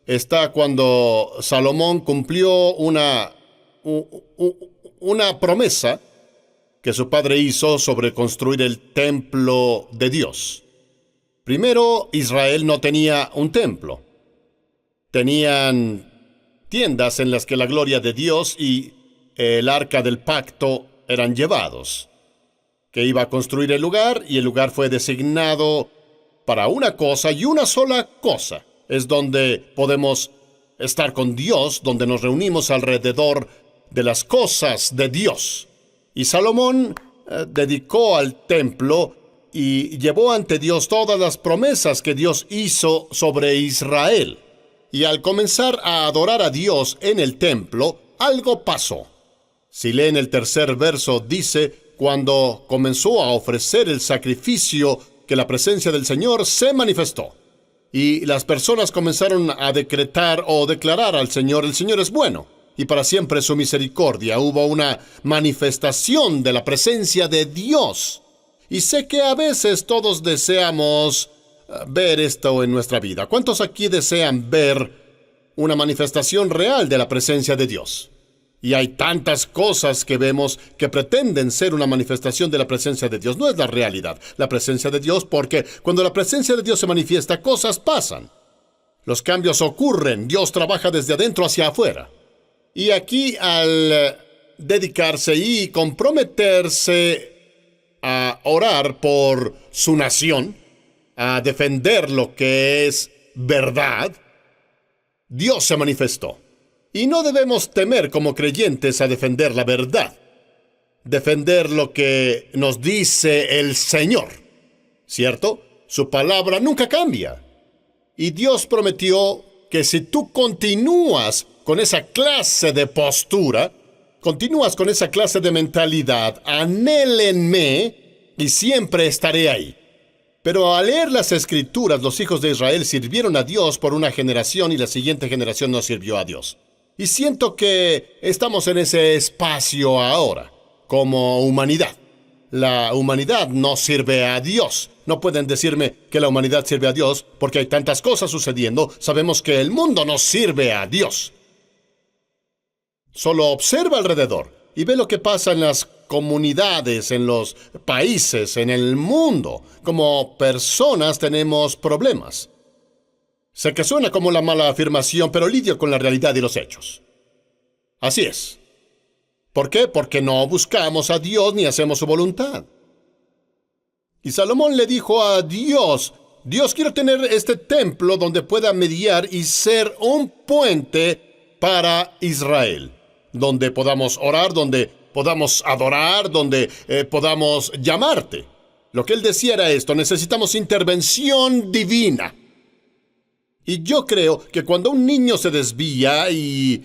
está cuando Salomón cumplió una promesa que su padre hizo sobre construir el templo de Dios. Primero, Israel no tenía un templo. Tenían tiendas en las que la gloria de Dios y el arca del pacto eran llevados, que iba a construir el lugar, y el lugar fue designado para una cosa y una sola cosa. Es donde podemos estar con Dios, donde nos reunimos alrededor de las cosas de Dios. Y Salomón dedicó al templo y llevó ante Dios todas las promesas que Dios hizo sobre Israel. Y al comenzar a adorar a Dios en el templo, algo pasó. Si leen el tercer verso, dice: cuando comenzó a ofrecer el sacrificio, que la presencia del Señor se manifestó. Y las personas comenzaron a decretar o declarar al Señor: el Señor es bueno, y para siempre su misericordia. Hubo una manifestación de la presencia de Dios. Y sé que a veces todos deseamos ver esto en nuestra vida. ¿Cuántos aquí desean ver una manifestación real de la presencia de Dios? Y hay tantas cosas que vemos que pretenden ser una manifestación de la presencia de Dios. No es la realidad, la presencia de Dios, porque cuando la presencia de Dios se manifiesta, cosas pasan. Los cambios ocurren. Dios trabaja desde adentro hacia afuera. Y aquí, al dedicarse y comprometerse a orar por su nación, a defender lo que es verdad, Dios se manifestó. Y no debemos temer como creyentes a defender la verdad, defender lo que nos dice el Señor, ¿cierto? Su palabra nunca cambia. Y Dios prometió que si tú continúas con esa clase de postura, continúas con esa clase de mentalidad: anhélenme y siempre estaré ahí. Pero al leer las Escrituras, los hijos de Israel sirvieron a Dios por una generación y la siguiente generación no sirvió a Dios. Y siento que estamos en ese espacio ahora, como humanidad. La humanidad no sirve a Dios. No pueden decirme que la humanidad sirve a Dios porque hay tantas cosas sucediendo. Sabemos que el mundo no sirve a Dios. Solo observa alrededor y ve lo que pasa en las comunidades, en los países, en el mundo. Como personas tenemos problemas. Sé que suena como la mala afirmación, pero lidio con la realidad y los hechos. Así es. ¿Por qué? Porque no buscamos a Dios ni hacemos su voluntad. Y Salomón le dijo a Dios: Dios, quiero tener este templo donde pueda mediar y ser un puente para Israel, donde podamos orar, donde podamos adorar, donde podamos llamarte. Lo que él decía era esto: necesitamos intervención divina. Y yo creo que cuando un niño se desvía y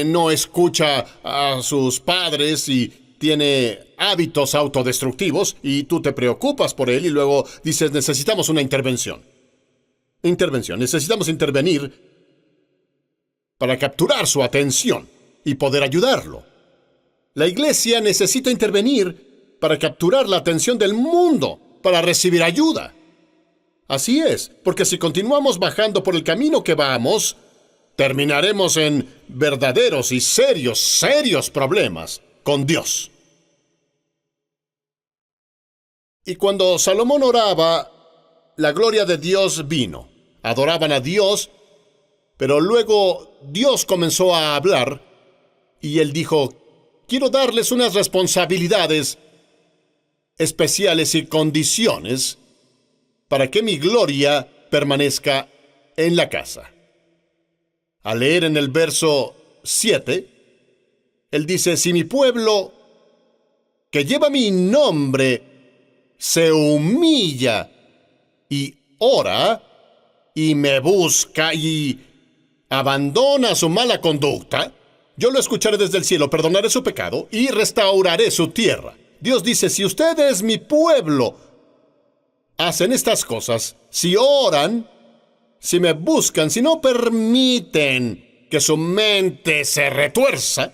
no escucha a sus padres y tiene hábitos autodestructivos, y tú te preocupas por él y luego dices: necesitamos una intervención. Necesitamos intervenir para capturar su atención y poder ayudarlo. La iglesia necesita intervenir para capturar la atención del mundo, para recibir ayuda. Así es, porque si continuamos bajando por el camino que vamos, terminaremos en verdaderos y serios problemas con Dios. Y cuando Salomón oraba, la gloria de Dios vino. Adoraban a Dios, pero luego Dios comenzó a hablar y él dijo: quiero darles unas responsabilidades especiales y condiciones para que mi gloria permanezca en la casa. Al leer en el verso 7, él dice: si mi pueblo, que lleva mi nombre, se humilla y ora y me busca y abandona su mala conducta, yo lo escucharé desde el cielo, perdonaré su pecado y restauraré su tierra. Dios dice: si ustedes, mi pueblo, hacen estas cosas, si oran, si me buscan, si no permiten que su mente se retuerza,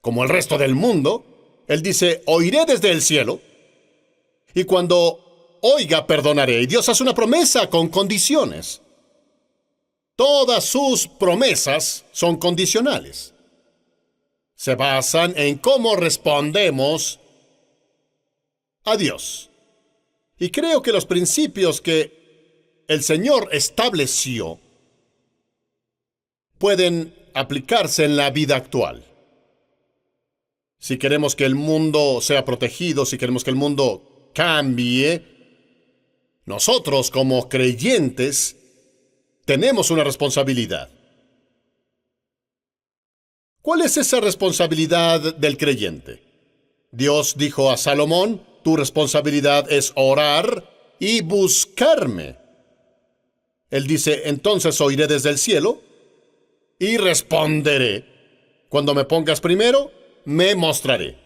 como el resto del mundo, él dice: oiré desde el cielo, y cuando oiga, perdonaré. Y Dios hace una promesa con condiciones. Todas sus promesas son condicionales. Se basan en cómo respondemos a Dios. Y creo que los principios que el Señor estableció pueden aplicarse en la vida actual. Si queremos que el mundo sea protegido, si queremos que el mundo cambie, nosotros como creyentes tenemos una responsabilidad. ¿Cuál es esa responsabilidad del creyente? Dios dijo a Salomón, tu responsabilidad es orar y buscarme. Él dice, entonces oiré desde el cielo y responderé. Cuando me pongas primero, me mostraré.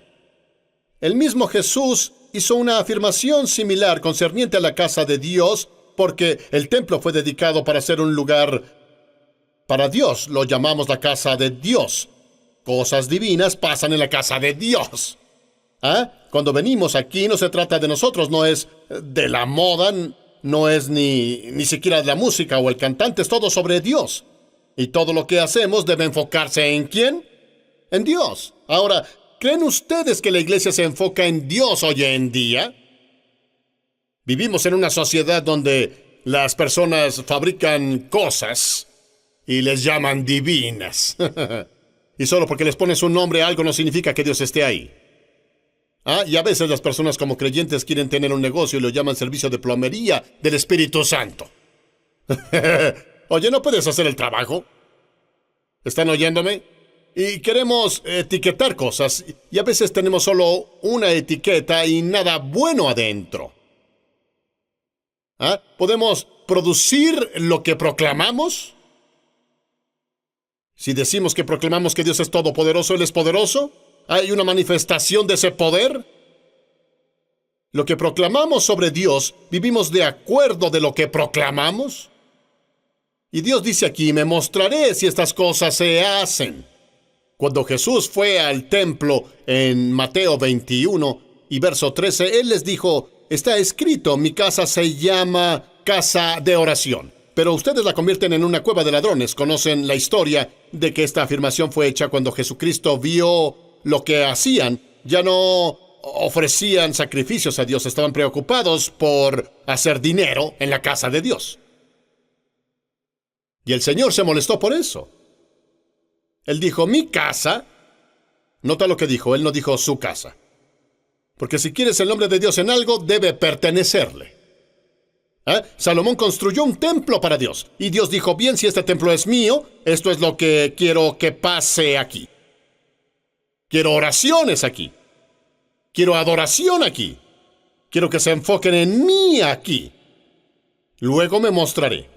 El mismo Jesús hizo una afirmación similar concerniente a la casa de Dios, porque el templo fue dedicado para ser un lugar para Dios. Lo llamamos la casa de Dios. Cosas divinas pasan en la casa de Dios. Cuando venimos aquí no se trata de nosotros, no es de la moda, no es ni siquiera de la música o el cantante, es todo sobre Dios. Y todo lo que hacemos debe enfocarse ¿en quién? En Dios. Ahora, ¿creen ustedes que la iglesia se enfoca en Dios hoy en día? Vivimos en una sociedad donde las personas fabrican cosas y les llaman divinas. Y solo porque les pones un nombre a algo no significa que Dios esté ahí. Y a veces las personas como creyentes quieren tener un negocio y lo llaman servicio de plomería del Espíritu Santo. Oye, ¿no puedes hacer el trabajo? ¿Están oyéndome? Y queremos etiquetar cosas y a veces tenemos solo una etiqueta y nada bueno adentro. ¿Podemos producir lo que proclamamos? Si decimos que proclamamos que Dios es todopoderoso, Él es poderoso, ¿hay una manifestación de ese poder? Lo que proclamamos sobre Dios, ¿vivimos de acuerdo de lo que proclamamos? Y Dios dice aquí, me mostraré si estas cosas se hacen. Cuando Jesús fue al templo en Mateo 21 y verso 13, Él les dijo, está escrito, mi casa se llama casa de oración. Pero ustedes la convierten en una cueva de ladrones. Conocen la historia de que esta afirmación fue hecha cuando Jesucristo vio lo que hacían. Ya no ofrecían sacrificios a Dios, estaban preocupados por hacer dinero en la casa de Dios. Y el Señor se molestó por eso. Él dijo, mi casa. Nota lo que dijo, Él no dijo su casa. Porque si quieres el nombre de Dios en algo, debe pertenecerle. Salomón construyó un templo para Dios. Y Dios dijo, bien, si este templo es mío, esto es lo que quiero que pase aquí. Quiero oraciones aquí. Quiero adoración aquí. Quiero que se enfoquen en mí aquí. Luego me mostraré.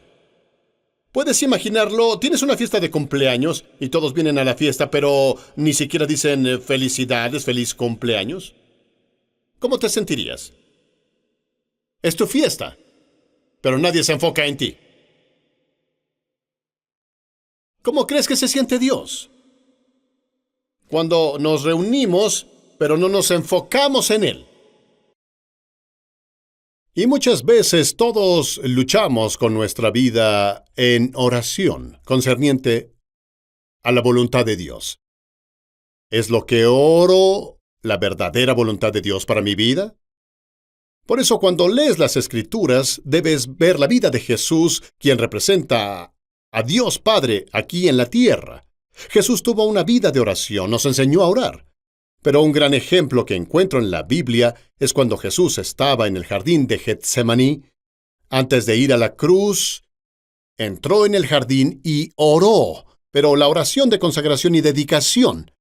¿Puedes imaginarlo? Tienes una fiesta de cumpleaños y todos vienen a la fiesta, pero ni siquiera dicen felicidades, feliz cumpleaños. ¿Cómo te sentirías? Es tu fiesta, pero nadie se enfoca en ti. ¿Cómo crees que se siente Dios? Cuando nos reunimos, pero no nos enfocamos en Él. Y muchas veces todos luchamos con nuestra vida en oración concerniente a la voluntad de Dios. ¿Es lo que oro la verdadera voluntad de Dios para mi vida? Por eso cuando lees las Escrituras, debes ver la vida de Jesús, quien representa a Dios Padre aquí en la tierra. Jesús tuvo una vida de oración, nos enseñó a orar. Pero un gran ejemplo que encuentro en la Biblia es cuando Jesús estaba en el jardín de Getsemaní. Antes de ir a la cruz, entró en el jardín y oró, pero la oración de consagración y dedicación.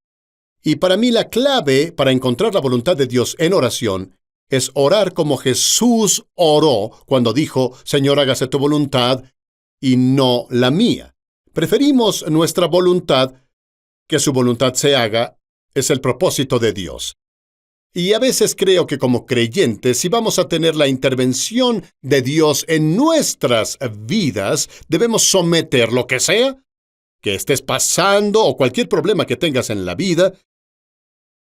Y para mí la clave para encontrar la voluntad de Dios en oración es orar como Jesús oró cuando dijo, Señor, hágase tu voluntad y no la mía. Preferimos nuestra voluntad, que su voluntad se haga, es el propósito de Dios. Y a veces creo que como creyentes, si vamos a tener la intervención de Dios en nuestras vidas, debemos someter lo que sea que estés pasando o cualquier problema que tengas en la vida,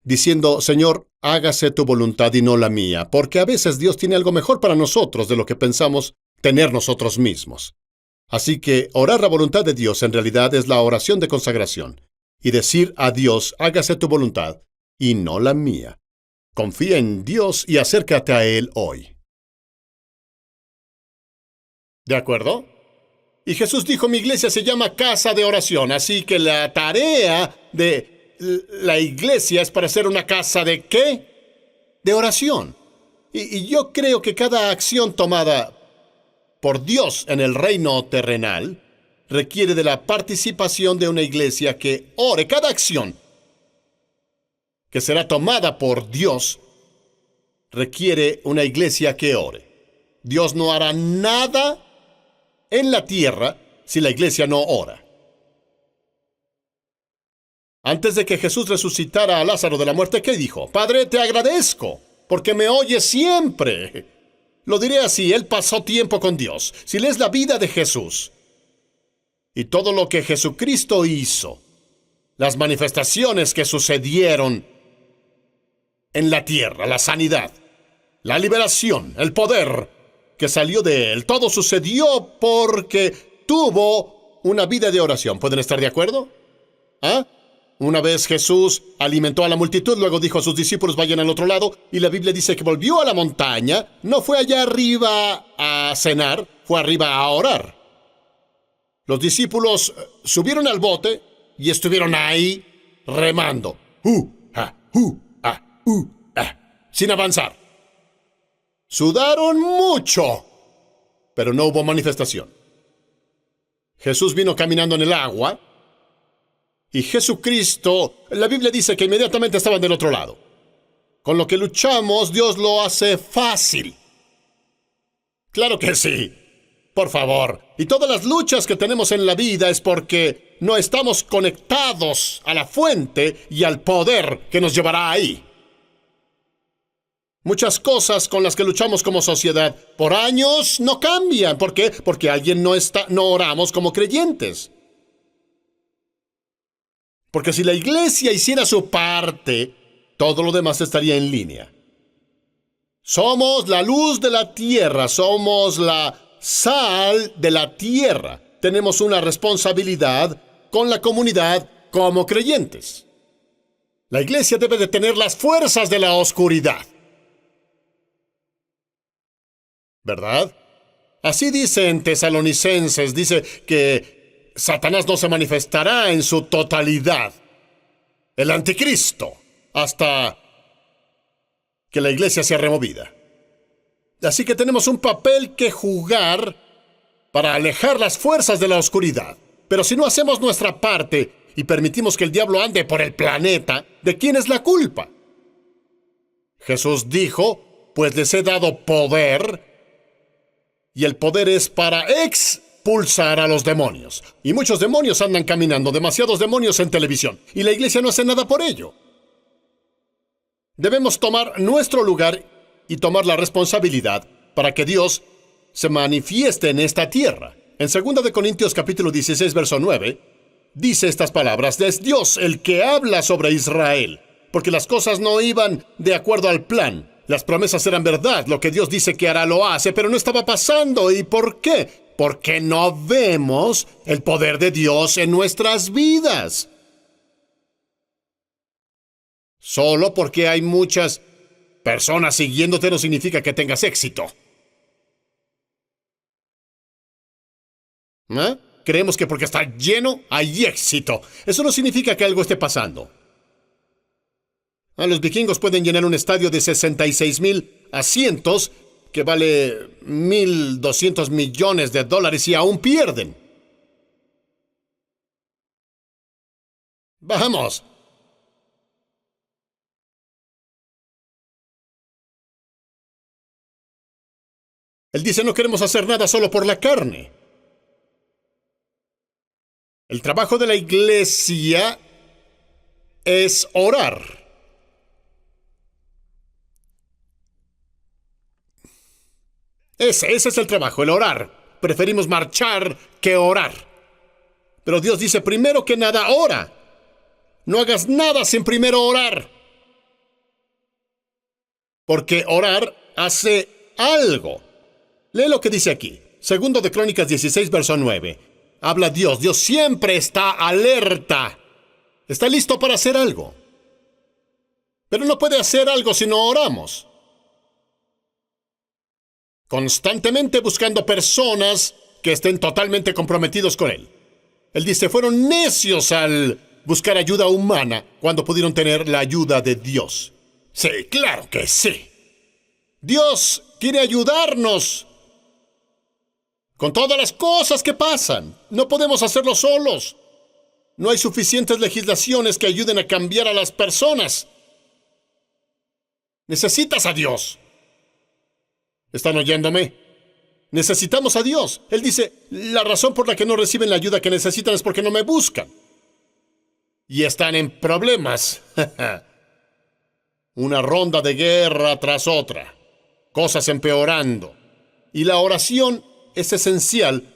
diciendo, Señor, hágase tu voluntad y no la mía, porque a veces Dios tiene algo mejor para nosotros de lo que pensamos tener nosotros mismos. Así que orar la voluntad de Dios en realidad es la oración de consagración y decir a Dios, hágase tu voluntad y no la mía. Confía en Dios y acércate a Él hoy. ¿De acuerdo? Y Jesús dijo, mi iglesia se llama casa de oración, así que la tarea de la iglesia es para ser una casa ¿de qué? De oración. Y yo creo que cada acción tomada por Dios en el reino terrenal requiere de la participación de una iglesia que ore. Cada acción que será tomada por Dios requiere una iglesia que ore. Dios no hará nada en la tierra si la iglesia no ora. Antes de que Jesús resucitara a Lázaro de la muerte, ¿qué dijo? Padre, te agradezco, porque me oyes siempre. Lo diré así, él pasó tiempo con Dios. Si lees la vida de Jesús y todo lo que Jesucristo hizo, las manifestaciones que sucedieron en la tierra, la sanidad, la liberación, el poder que salió de él, todo sucedió porque tuvo una vida de oración. ¿Pueden estar de acuerdo? ¿Ah? Una vez Jesús alimentó a la multitud, luego dijo a sus discípulos, vayan al otro lado, y la Biblia dice que volvió a la montaña, no fue allá arriba a cenar, fue arriba a orar. Los discípulos subieron al bote y estuvieron ahí remando, sin avanzar. Sudaron mucho, pero no hubo manifestación. Jesús vino caminando en el agua, y Jesucristo, la Biblia dice que inmediatamente estaban del otro lado. Con lo que luchamos, Dios lo hace fácil. Claro que sí. Por favor. Y todas las luchas que tenemos en la vida es porque no estamos conectados a la fuente y al poder que nos llevará ahí. Muchas cosas con las que luchamos como sociedad por años no cambian. ¿Por qué? Porque no oramos como creyentes. Porque si la iglesia hiciera su parte, todo lo demás estaría en línea. Somos la luz de la tierra, somos la sal de la tierra. Tenemos una responsabilidad con la comunidad como creyentes. La iglesia debe de tener las fuerzas de la oscuridad. ¿Verdad? Así dice en Tesalonicenses, dice que Satanás no se manifestará en su totalidad, el anticristo, hasta que la iglesia sea removida. Así que tenemos un papel que jugar para alejar las fuerzas de la oscuridad. Pero si no hacemos nuestra parte y permitimos que el diablo ande por el planeta, ¿de quién es la culpa? Jesús dijo, pues les he dado poder, y el poder es para expulsar a los demonios. Y muchos demonios andan caminando, demasiados demonios en televisión, y la iglesia no hace nada por ello. Debemos tomar nuestro lugar y tomar la responsabilidad para que Dios se manifieste en esta tierra. En 2 Corintios capítulo 16, verso 9, dice estas palabras, es Dios el que habla sobre Israel, porque las cosas no iban de acuerdo al plan. Las promesas eran verdad, lo que Dios dice que hará lo hace, pero no estaba pasando. ¿Y por qué? Porque no vemos el poder de Dios en nuestras vidas. Solo porque hay muchas personas siguiéndote no significa que tengas éxito. ¿Eh? Creemos que porque está lleno hay éxito. Eso no significa que algo esté pasando. Los vikingos pueden llenar un estadio de 66,000 asientos que vale $1,200 millones y aún pierden. Vamos. Él dice, no queremos hacer nada solo por la carne. El trabajo de la iglesia es orar. Ese es el trabajo, el orar. Preferimos marchar que orar. Pero Dios dice, primero que nada, ora. No hagas nada sin primero orar. Porque orar hace algo. Lee lo que dice aquí. Segundo de Crónicas 16, verso 9. Habla Dios. Dios siempre está alerta. Está listo para hacer algo. Pero no puede hacer algo si no oramos. Constantemente buscando personas que estén totalmente comprometidos con Él. Él dice, fueron necios al buscar ayuda humana cuando pudieron tener la ayuda de Dios. Sí, claro que sí. Dios quiere ayudarnos con todas las cosas que pasan. No podemos hacerlo solos. No hay suficientes legislaciones que ayuden a cambiar a las personas. Necesitas a Dios. ¿Están oyéndome? Necesitamos a Dios. Él dice, la razón por la que no reciben la ayuda que necesitan es porque no me buscan. Y están en problemas. Una ronda de guerra tras otra. Cosas empeorando. Y la oración es esencial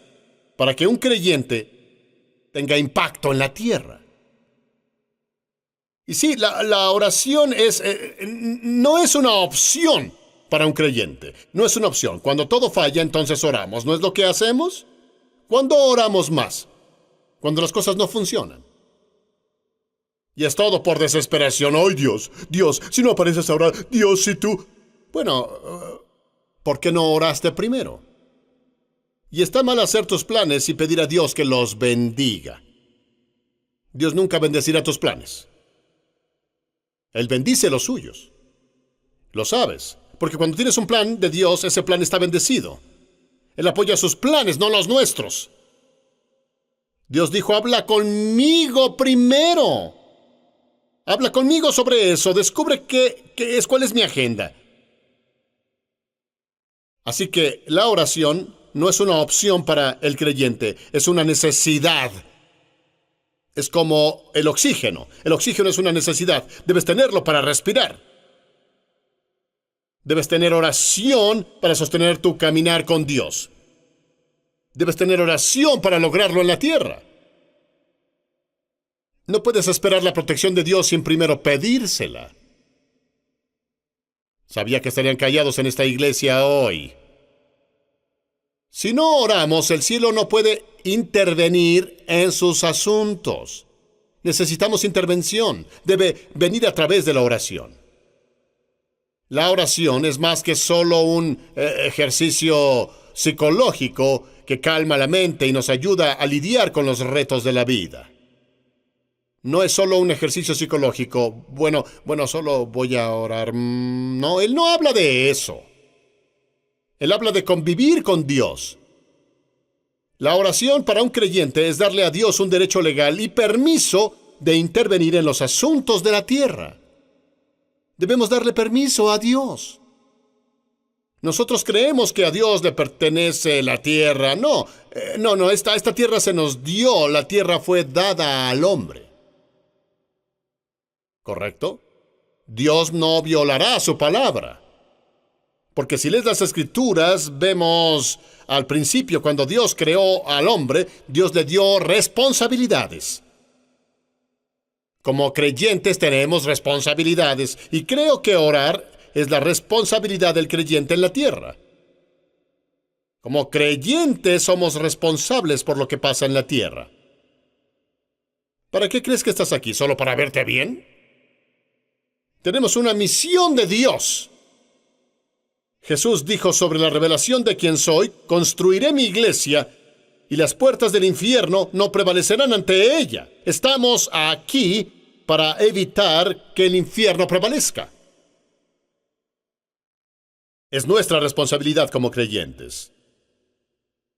para que un creyente tenga impacto en la tierra. Y sí, la oración no es una opción para un creyente. No es una opción. Cuando todo falla, entonces oramos. ¿No es lo que hacemos? ¿Cuándo oramos más? Cuando las cosas no funcionan. Y es todo por desesperación. ¡Ay, Dios! Dios, si no apareces ahora, Dios, si tú... Bueno, ¿por qué no oraste primero? Y está mal hacer tus planes y pedir a Dios que los bendiga. Dios nunca bendecirá tus planes. Él bendice los suyos. Lo sabes, porque cuando tienes un plan de Dios, ese plan está bendecido. Él apoya sus planes, no los nuestros. Dios dijo, habla conmigo primero. Habla conmigo sobre eso. Descubre cuál es mi agenda. Así que la oración no es una opción para el creyente, es una necesidad. Es como el oxígeno. El oxígeno es una necesidad. Debes tenerlo para respirar. Debes tener oración para sostener tu caminar con Dios. Debes tener oración para lograrlo en la tierra. No puedes esperar la protección de Dios sin primero pedírsela. Sabía que estarían callados en esta iglesia hoy. Si no oramos, el cielo no puede intervenir en sus asuntos. Necesitamos intervención. Debe venir a través de la oración. La oración es más que solo un ejercicio psicológico que calma la mente y nos ayuda a lidiar con los retos de la vida. No es solo un ejercicio psicológico. Bueno, solo voy a orar. No, Él no habla de eso. Él habla de convivir con Dios. La oración para un creyente es darle a Dios un derecho legal y permiso de intervenir en los asuntos de la tierra. Debemos darle permiso a Dios. Nosotros creemos que a Dios le pertenece la tierra. No, esta tierra se nos dio. La tierra fue dada al hombre. ¿Correcto? Dios no violará su palabra. Porque si lees las Escrituras, vemos al principio, cuando Dios creó al hombre, Dios le dio responsabilidades. Como creyentes tenemos responsabilidades, y creo que orar es la responsabilidad del creyente en la tierra. Como creyentes somos responsables por lo que pasa en la tierra. ¿Para qué crees que estás aquí? ¿Solo para verte bien? Tenemos una misión de Dios. Jesús dijo sobre la revelación de quién soy, construiré mi iglesia y las puertas del infierno no prevalecerán ante ella. Estamos aquí para evitar que el infierno prevalezca. Es nuestra responsabilidad como creyentes.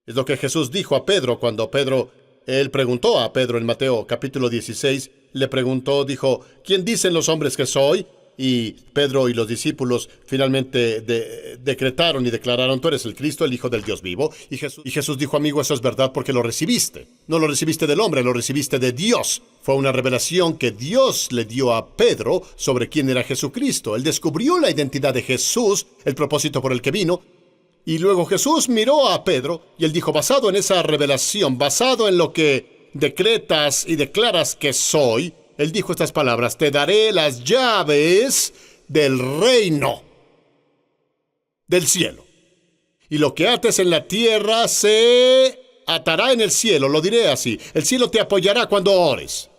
Es lo que Jesús dijo a Pedro cuando él preguntó a Pedro en Mateo capítulo 16, le preguntó, dijo, ¿quién dicen los hombres que soy? Y Pedro y los discípulos finalmente decretaron y declararon, tú eres el Cristo, el Hijo del Dios vivo. Y Jesús dijo, amigo, eso es verdad porque lo recibiste. No lo recibiste del hombre, lo recibiste de Dios. Fue una revelación que Dios le dio a Pedro sobre quién era Jesucristo. Él descubrió la identidad de Jesús, el propósito por el que vino. Y luego Jesús miró a Pedro y él dijo, basado en esa revelación, basado en lo que decretas y declaras que soy, él dijo estas palabras, te daré las llaves del reino del cielo. Y lo que ates en la tierra se atará en el cielo, lo diré así. El cielo te apoyará cuando ores.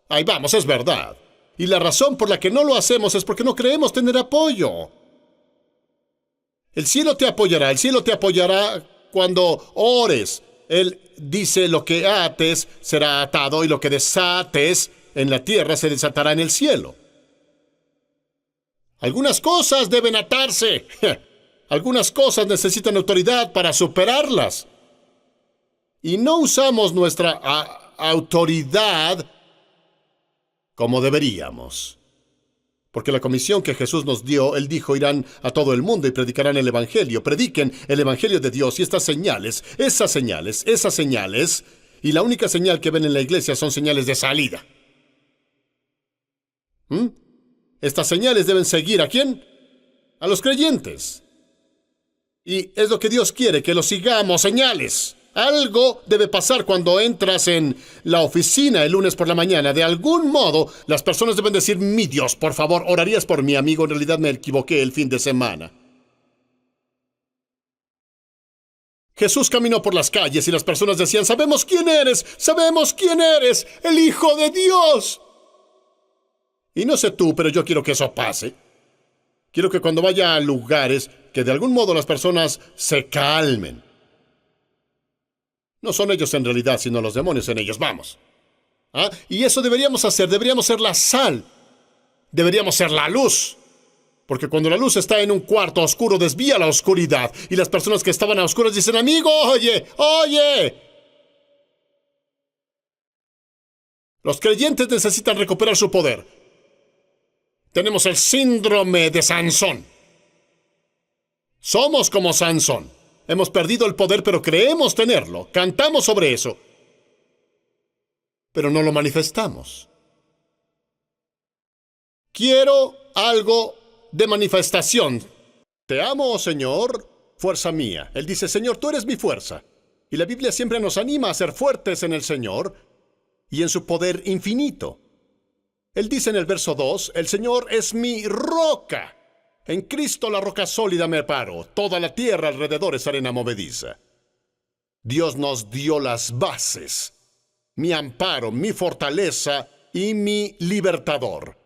Ahí vamos, es verdad. Y la razón por la que no lo hacemos es porque no creemos tener apoyo. El cielo te apoyará cuando ores. Él dice: lo que ates será atado y lo que desates en la tierra se desatará en el cielo. Algunas cosas deben atarse. Algunas cosas necesitan autoridad para superarlas. Y no usamos nuestra autoridad como deberíamos. Porque la comisión que Jesús nos dio, Él dijo: irán a todo el mundo y predicarán el Evangelio. Prediquen el Evangelio de Dios y esas señales, y la única señal que ven en la iglesia son señales de salida. Estas señales deben seguir ¿a quién? A los creyentes. Y es lo que Dios quiere, que lo sigamos, señales. Algo debe pasar cuando entras en la oficina el lunes por la mañana. De algún modo, las personas deben decir: mi Dios, por favor, orarías por mi amigo. En realidad me equivoqué el fin de semana. Jesús caminó por las calles y las personas decían: sabemos quién eres, el Hijo de Dios. Y no sé tú, pero yo quiero que eso pase. Quiero que cuando vaya a lugares, que de algún modo las personas se calmen. No son ellos en realidad, sino los demonios en ellos. Vamos. Y eso deberíamos hacer. Deberíamos ser la sal. Deberíamos ser la luz. Porque cuando la luz está en un cuarto oscuro, desvía la oscuridad. Y las personas que estaban a oscuras dicen: amigo, oye. Los creyentes necesitan recuperar su poder. Tenemos el síndrome de Sansón. Somos como Sansón. Hemos perdido el poder, pero creemos tenerlo. Cantamos sobre eso, pero no lo manifestamos. Quiero algo de manifestación. Te amo, oh Señor, fuerza mía. Él dice: Señor, tú eres mi fuerza. Y la Biblia siempre nos anima a ser fuertes en el Señor y en su poder infinito. Él dice en el verso 2, el Señor es mi roca. En Cristo la roca sólida me paro. Toda la tierra alrededor es arena movediza. Dios nos dio las bases, mi amparo, mi fortaleza y mi libertador.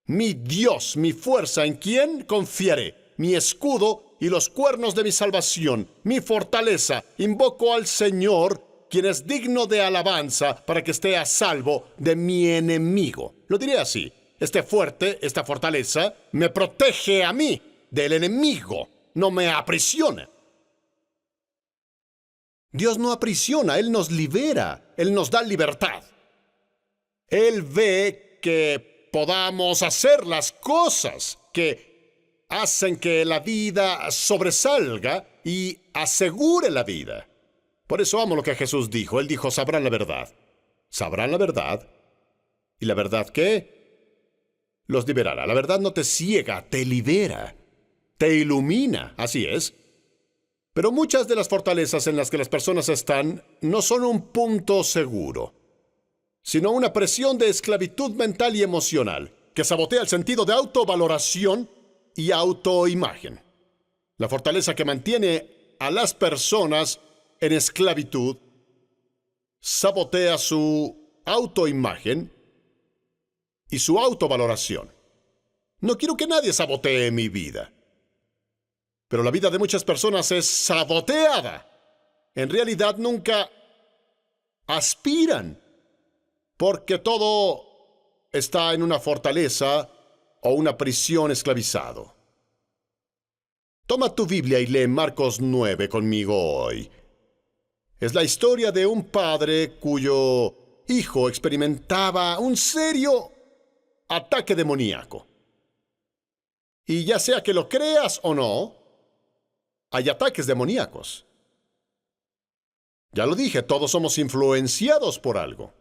Mi Dios, mi fuerza, ¿en quién confiaré? Mi escudo y los cuernos de mi salvación, mi fortaleza. Invoco al Señor, quien es digno de alabanza, para que esté a salvo de mi enemigo. Lo diré así: este fuerte, esta fortaleza, me protege a mí del enemigo, no me aprisiona. Dios no aprisiona, Él nos libera, Él nos da libertad. Él ve que podamos hacer las cosas que hacen que la vida sobresalga y asegure la vida. Por eso amo lo que Jesús dijo. Él dijo: sabrán la verdad. Sabrán la verdad. ¿Y la verdad qué? Los liberará. La verdad no te ciega, te libera, te ilumina. Así es. Pero muchas de las fortalezas en las que las personas están no son un punto seguro, sino una presión de esclavitud mental y emocional que sabotea el sentido de autovaloración y autoimagen. La fortaleza que mantiene a las personas en esclavitud sabotea su autoimagen y su autovaloración. No quiero que nadie sabotee mi vida. Pero la vida de muchas personas es saboteada. En realidad nunca aspiran, porque todo está en una fortaleza o una prisión esclavizado. Toma tu Biblia y lee Marcos 9 conmigo hoy. Es la historia de un padre cuyo hijo experimentaba un serio ataque demoníaco. Y ya sea que lo creas o no, hay ataques demoníacos. Ya lo dije, todos somos influenciados por algo.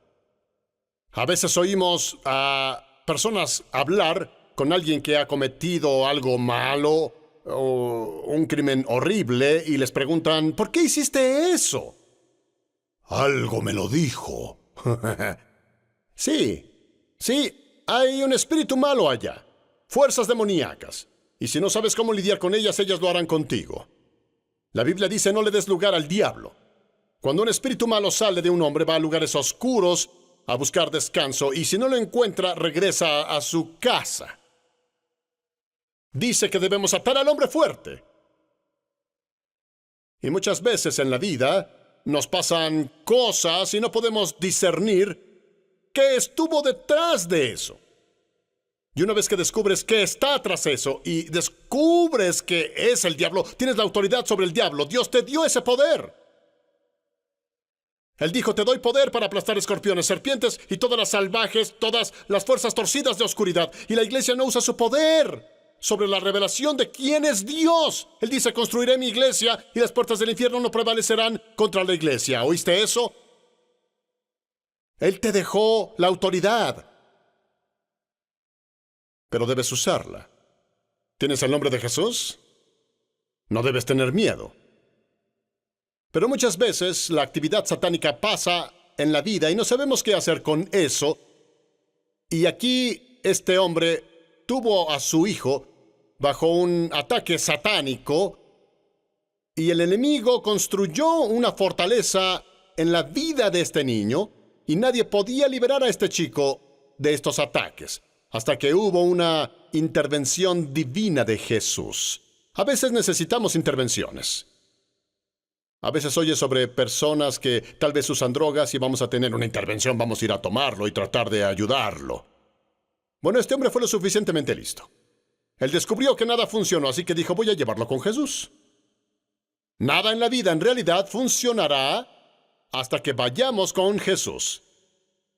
A veces oímos a personas hablar con alguien que ha cometido algo malo o un crimen horrible y les preguntan: ¿por qué hiciste eso? Algo me lo dijo. Sí, hay un espíritu malo allá, fuerzas demoníacas. Y si no sabes cómo lidiar con ellas, ellas lo harán contigo. La Biblia dice: no le des lugar al diablo. Cuando un espíritu malo sale de un hombre, va a lugares oscuros a buscar descanso, y si no lo encuentra, regresa a su casa. Dice que debemos atar al hombre fuerte. Y muchas veces en la vida nos pasan cosas y no podemos discernir qué estuvo detrás de eso. Y una vez que descubres qué está tras eso y descubres que es el diablo, tienes la autoridad sobre el diablo. Dios te dio ese poder. Él dijo: te doy poder para aplastar escorpiones, serpientes y todas las salvajes, todas las fuerzas torcidas de oscuridad. Y la iglesia no usa su poder sobre la revelación de quién es Dios. Él dice: construiré mi iglesia y las puertas del infierno no prevalecerán contra la iglesia. ¿Oíste eso? Él te dejó la autoridad, pero debes usarla. ¿Tienes el nombre de Jesús? No debes tener miedo. Pero muchas veces la actividad satánica pasa en la vida y no sabemos qué hacer con eso. Y aquí este hombre tuvo a su hijo bajo un ataque satánico, y el enemigo construyó una fortaleza en la vida de este niño, y nadie podía liberar a este chico de estos ataques, hasta que hubo una intervención divina de Jesús. A veces necesitamos intervenciones. A veces oyes sobre personas que tal vez usan drogas y vamos a tener una intervención, vamos a ir a tomarlo y tratar de ayudarlo. Bueno, este hombre fue lo suficientemente listo. Él descubrió que nada funcionó, así que dijo: voy a llevarlo con Jesús. Nada en la vida en realidad funcionará hasta que vayamos con Jesús,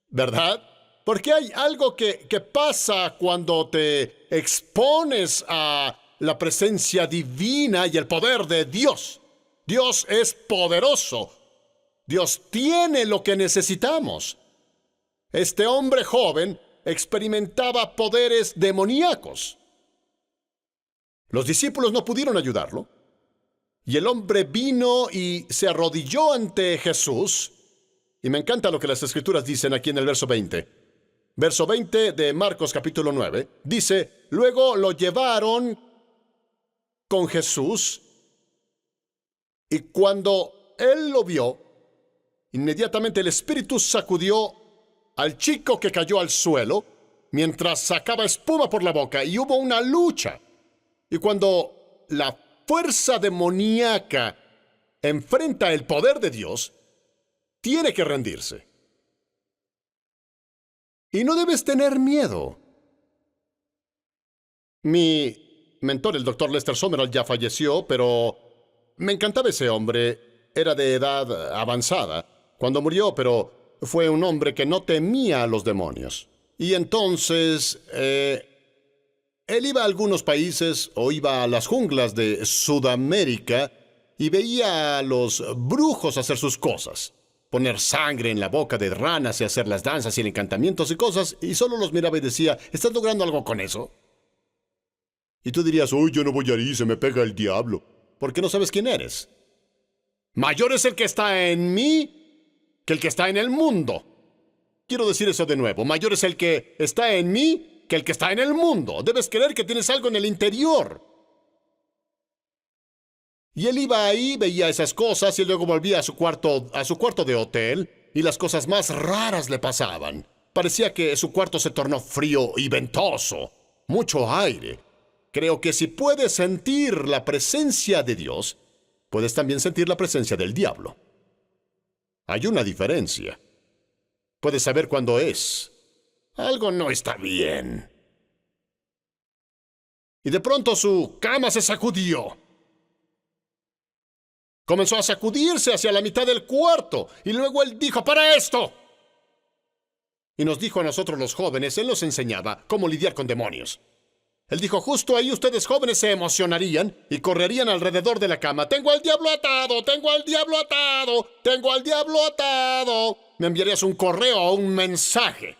¿verdad? Porque hay algo que pasa cuando te expones a la presencia divina y el poder de Dios. Dios es poderoso. Dios tiene lo que necesitamos. Este hombre joven experimentaba poderes demoníacos. Los discípulos no pudieron ayudarlo. Y el hombre vino y se arrodilló ante Jesús. Y me encanta lo que las Escrituras dicen aquí en el verso 20. Verso 20 de Marcos capítulo 9. Dice: luego lo llevaron con Jesús. Y cuando él lo vio, inmediatamente el espíritu sacudió al chico, que cayó al suelo mientras sacaba espuma por la boca, y hubo una lucha. Y cuando la fuerza demoníaca enfrenta el poder de Dios, tiene que rendirse. Y no debes tener miedo. Mi mentor, el Dr. Lester Sumrall, ya falleció, pero me encantaba ese hombre. Era de edad avanzada cuando murió, pero fue un hombre que no temía a los demonios. Y entonces, él iba a algunos países o iba a las junglas de Sudamérica y veía a los brujos hacer sus cosas. Poner sangre en la boca de ranas y hacer las danzas y encantamientos y cosas, y solo los miraba y decía: ¿estás logrando algo con eso? Y tú dirías: uy, yo no voy ahí, se me pega el diablo. Porque no sabes quién eres. Mayor es el que está en mí que el que está en el mundo. Quiero decir eso de nuevo: mayor es el que está en mí que el que está en el mundo. Debes creer que tienes algo en el interior. Y él iba ahí, veía esas cosas y luego volvía a su cuarto de hotel, y las cosas más raras le pasaban. Parecía que su cuarto se tornó frío y ventoso. Mucho aire. Creo que si puedes sentir la presencia de Dios, puedes también sentir la presencia del diablo. Hay una diferencia. Puedes saber cuándo algo no está bien. Y de pronto su cama se sacudió. Comenzó a sacudirse hacia la mitad del cuarto, y luego él dijo: ¡para esto! Y nos dijo a nosotros los jóvenes, él nos enseñaba cómo lidiar con demonios. Él dijo: justo ahí ustedes jóvenes se emocionarían y correrían alrededor de la cama. ¡Tengo al diablo atado! ¡Tengo al diablo atado! ¡Tengo al diablo atado! Me enviarías un correo o un mensaje.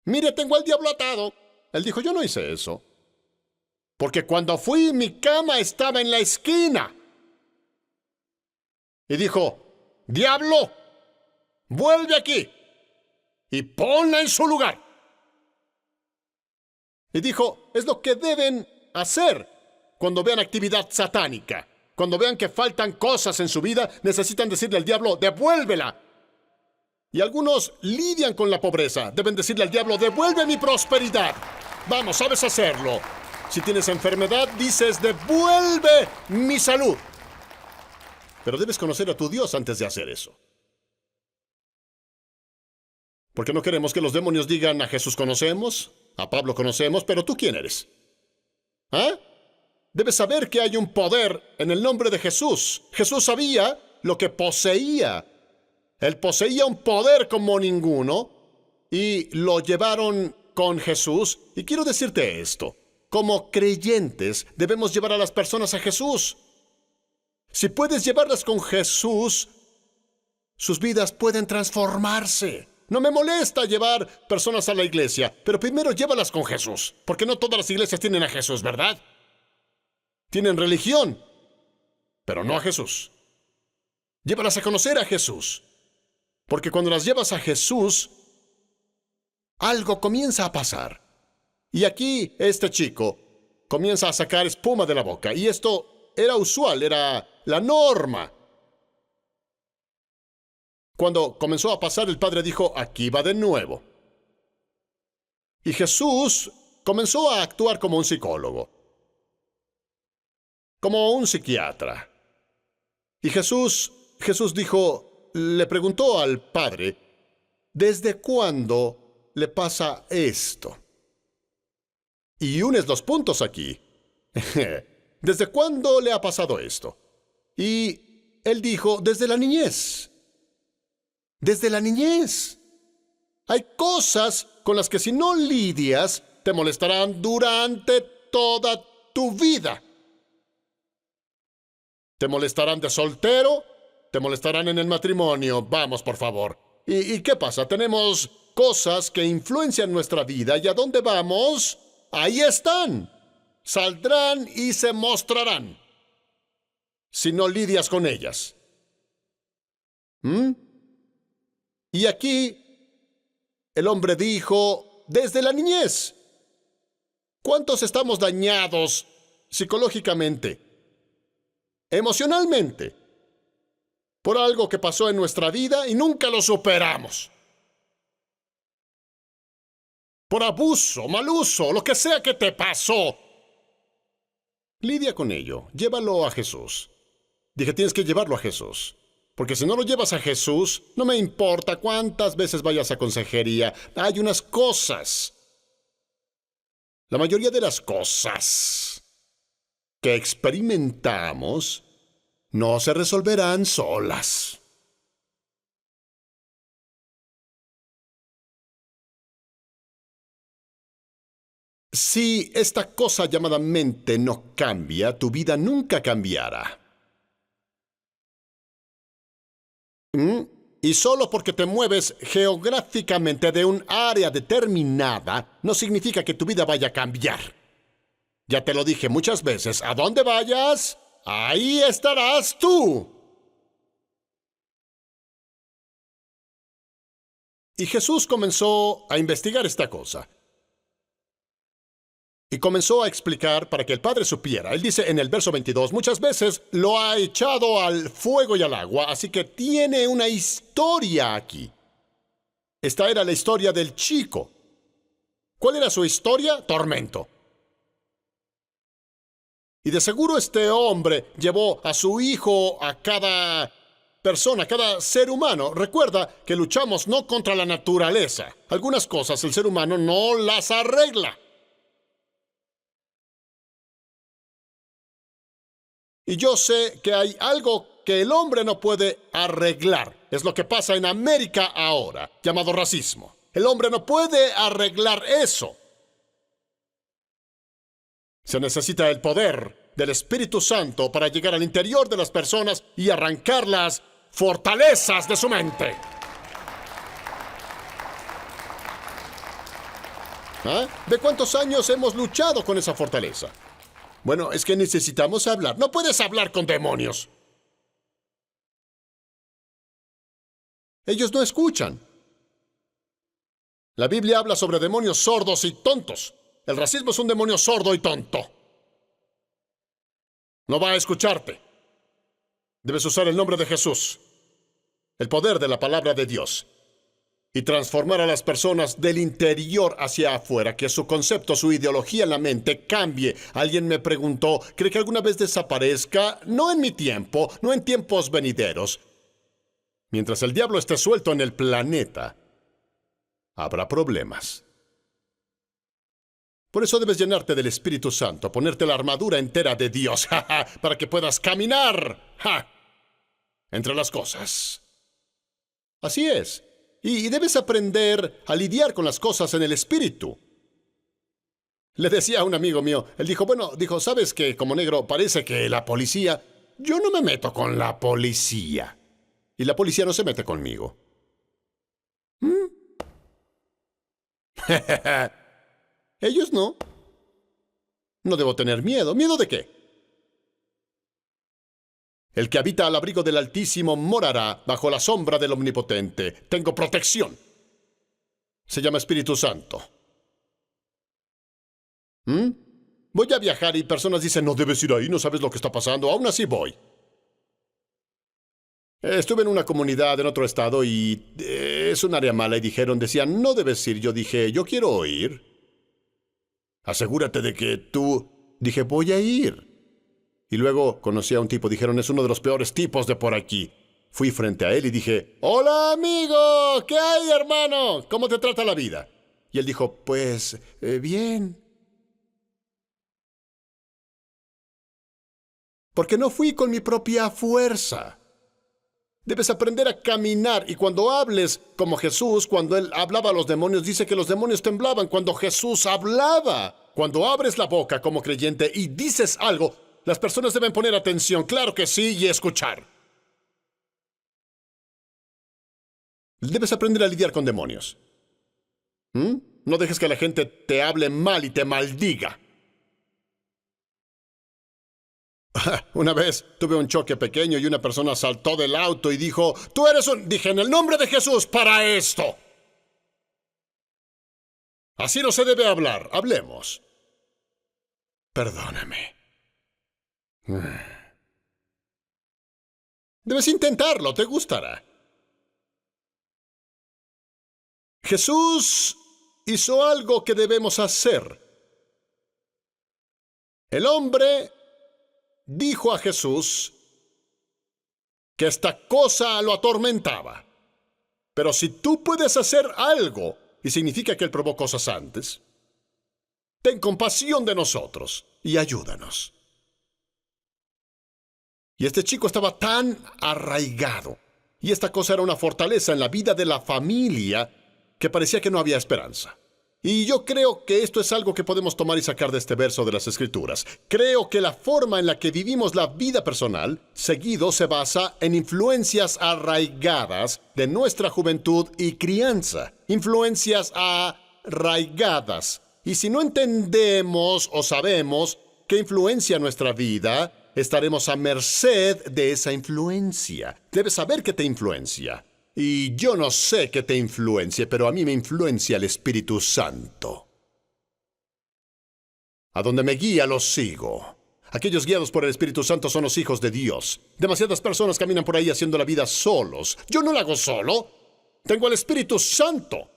Mire, tengo al diablo atado. Él dijo: yo no hice eso. Porque cuando fui, mi cama estaba en la esquina. Y dijo: diablo, vuelve aquí y ponla en su lugar. Y dijo: es lo que deben hacer cuando vean actividad satánica, cuando vean que faltan cosas en su vida, necesitan decirle al diablo, devuélvela. Y algunos lidian con la pobreza. Deben decirle al diablo, devuelve mi prosperidad. Vamos, sabes hacerlo. Si tienes enfermedad, dices, devuelve mi salud. Pero debes conocer a tu Dios antes de hacer eso. Porque no queremos que los demonios digan, a Jesús conocemos, a Pablo conocemos, pero ¿tú quién eres? ¿Ah? Debes saber que hay un poder en el nombre de Jesús. Jesús sabía lo que poseía. Él poseía un poder como ninguno y lo llevaron con Jesús. Y quiero decirte esto. Como creyentes debemos llevar a las personas a Jesús. Si puedes llevarlas con Jesús, sus vidas pueden transformarse. No me molesta llevar personas a la iglesia, pero primero llévalas con Jesús. Porque no todas las iglesias tienen a Jesús, ¿verdad? Tienen religión, pero no a Jesús. Llévalas a conocer a Jesús. Porque cuando las llevas a Jesús, algo comienza a pasar. Y aquí este chico comienza a sacar espuma de la boca. Y esto era usual, era la norma. Cuando comenzó a pasar, el padre dijo, aquí va de nuevo. Y Jesús comenzó a actuar como un psicólogo, como un psiquiatra. Y Jesús dijo, le preguntó al padre, ¿desde cuándo le pasa esto? Y unes los puntos aquí. ¿Desde cuándo le ha pasado esto? Y él dijo, desde la niñez. Desde la niñez. Hay cosas con las que si no lidias, te molestarán durante toda tu vida. Te molestarán de soltero, te molestarán en el matrimonio. Vamos, por favor. ¿Y qué pasa? Tenemos cosas que influencian nuestra vida y ¿a dónde vamos? Ahí están. Saldrán y se mostrarán si no lidias con ellas. Y aquí el hombre dijo, desde la niñez. ¿Cuántos estamos dañados psicológicamente, emocionalmente, por algo que pasó en nuestra vida y nunca lo superamos? Por abuso, mal uso, lo que sea que te pasó. Lidia con ello, llévalo a Jesús. Dije, tienes que llevarlo a Jesús. Porque si no lo llevas a Jesús, no me importa cuántas veces vayas a consejería. Hay unas cosas. La mayoría de las cosas que experimentamos no se resolverán solas. Si esta cosa llamada mente no cambia, tu vida nunca cambiará. Y solo porque te mueves geográficamente de un área determinada, no significa que tu vida vaya a cambiar. Ya te lo dije muchas veces, ¿a dónde vayas? Ahí estarás tú. Y Jesús comenzó a investigar esta cosa. Y comenzó a explicar para que el Padre supiera. Él dice en el verso 22, muchas veces lo ha echado al fuego y al agua, así que tiene una historia aquí. Esta era la historia del chico. ¿Cuál era su historia? Tormento. Y de seguro este hombre llevó a su hijo a cada persona, cada ser humano. Recuerda que luchamos no contra la naturaleza. Algunas cosas el ser humano no las arregla. Y yo sé que hay algo que el hombre no puede arreglar. Es lo que pasa en América ahora, llamado racismo. El hombre no puede arreglar eso. Se necesita el poder del Espíritu Santo para llegar al interior de las personas y arrancar las fortalezas de su mente. ¿Ah? ¿De cuántos años hemos luchado con esa fortaleza? Bueno, es que necesitamos hablar. No puedes hablar con demonios. Ellos no escuchan. La Biblia habla sobre demonios sordos y tontos. El racismo es un demonio sordo y tonto. No va a escucharte. Debes usar el nombre de Jesús, el poder de la palabra de Dios, y transformar a las personas del interior hacia afuera, que su concepto, su ideología en la mente cambie. Alguien me preguntó, ¿cree que alguna vez desaparezca? No en mi tiempo, no en tiempos venideros. Mientras el diablo esté suelto en el planeta, habrá problemas. Por eso debes llenarte del Espíritu Santo, ponerte la armadura entera de Dios, para que puedas caminar entre las cosas. Así es. Y debes aprender a lidiar con las cosas en el Espíritu. Le decía a un amigo mío, él dijo, ¿sabes que como negro parece que la policía... Yo no me meto con la policía. Y la policía no se mete conmigo. Ellos no. No debo tener miedo. ¿Miedo de qué? El que habita al abrigo del Altísimo morará bajo la sombra del Omnipotente. Tengo protección. Se llama Espíritu Santo. Voy a viajar y personas dicen, no debes ir ahí, no sabes lo que está pasando. Aún así voy. Estuve en una comunidad en otro estado y es un área mala y decían, no debes ir. Yo dije, yo quiero ir. Asegúrate de que tú... Dije, voy a ir. Y luego conocí a un tipo, dijeron, es uno de los peores tipos de por aquí. Fui frente a él y dije, hola amigo, ¿qué hay hermano? ¿Cómo te trata la vida? Y él dijo, pues, bien. Porque no fui con mi propia fuerza. Debes aprender a caminar y cuando hables como Jesús, cuando Él hablaba a los demonios, dice que los demonios temblaban cuando Jesús hablaba. Cuando abres la boca como creyente y dices algo, las personas deben poner atención, claro que sí, y escuchar. Debes aprender a lidiar con demonios. No dejes que la gente te hable mal y te maldiga. Una vez tuve un choque pequeño y una persona saltó del auto y dijo, tú eres un... Dije, en el nombre de Jesús, para esto. Así no se debe hablar. Hablemos. Perdóname. Debes intentarlo, te gustará. Jesús hizo algo que debemos hacer. El hombre dijo a Jesús que esta cosa lo atormentaba. Pero si tú puedes hacer algo, y significa que Él probó cosas antes, ten compasión de nosotros y ayúdanos. Y este chico estaba tan arraigado, y esta cosa era una fortaleza en la vida de la familia, que parecía que no había esperanza. Y yo creo que esto es algo que podemos tomar y sacar de este verso de las Escrituras. Creo que la forma en la que vivimos la vida personal, seguido se basa en influencias arraigadas de nuestra juventud y crianza. Influencias arraigadas. Y si no entendemos o sabemos qué influencia nuestra vida, estaremos a merced de esa influencia. Debes saber qué te influencia. Y yo no sé qué te influencie, pero a mí me influencia el Espíritu Santo. A donde me guía los sigo. Aquellos guiados por el Espíritu Santo son los hijos de Dios. Demasiadas personas caminan por ahí haciendo la vida solos. Yo no la hago solo. Tengo el Espíritu Santo.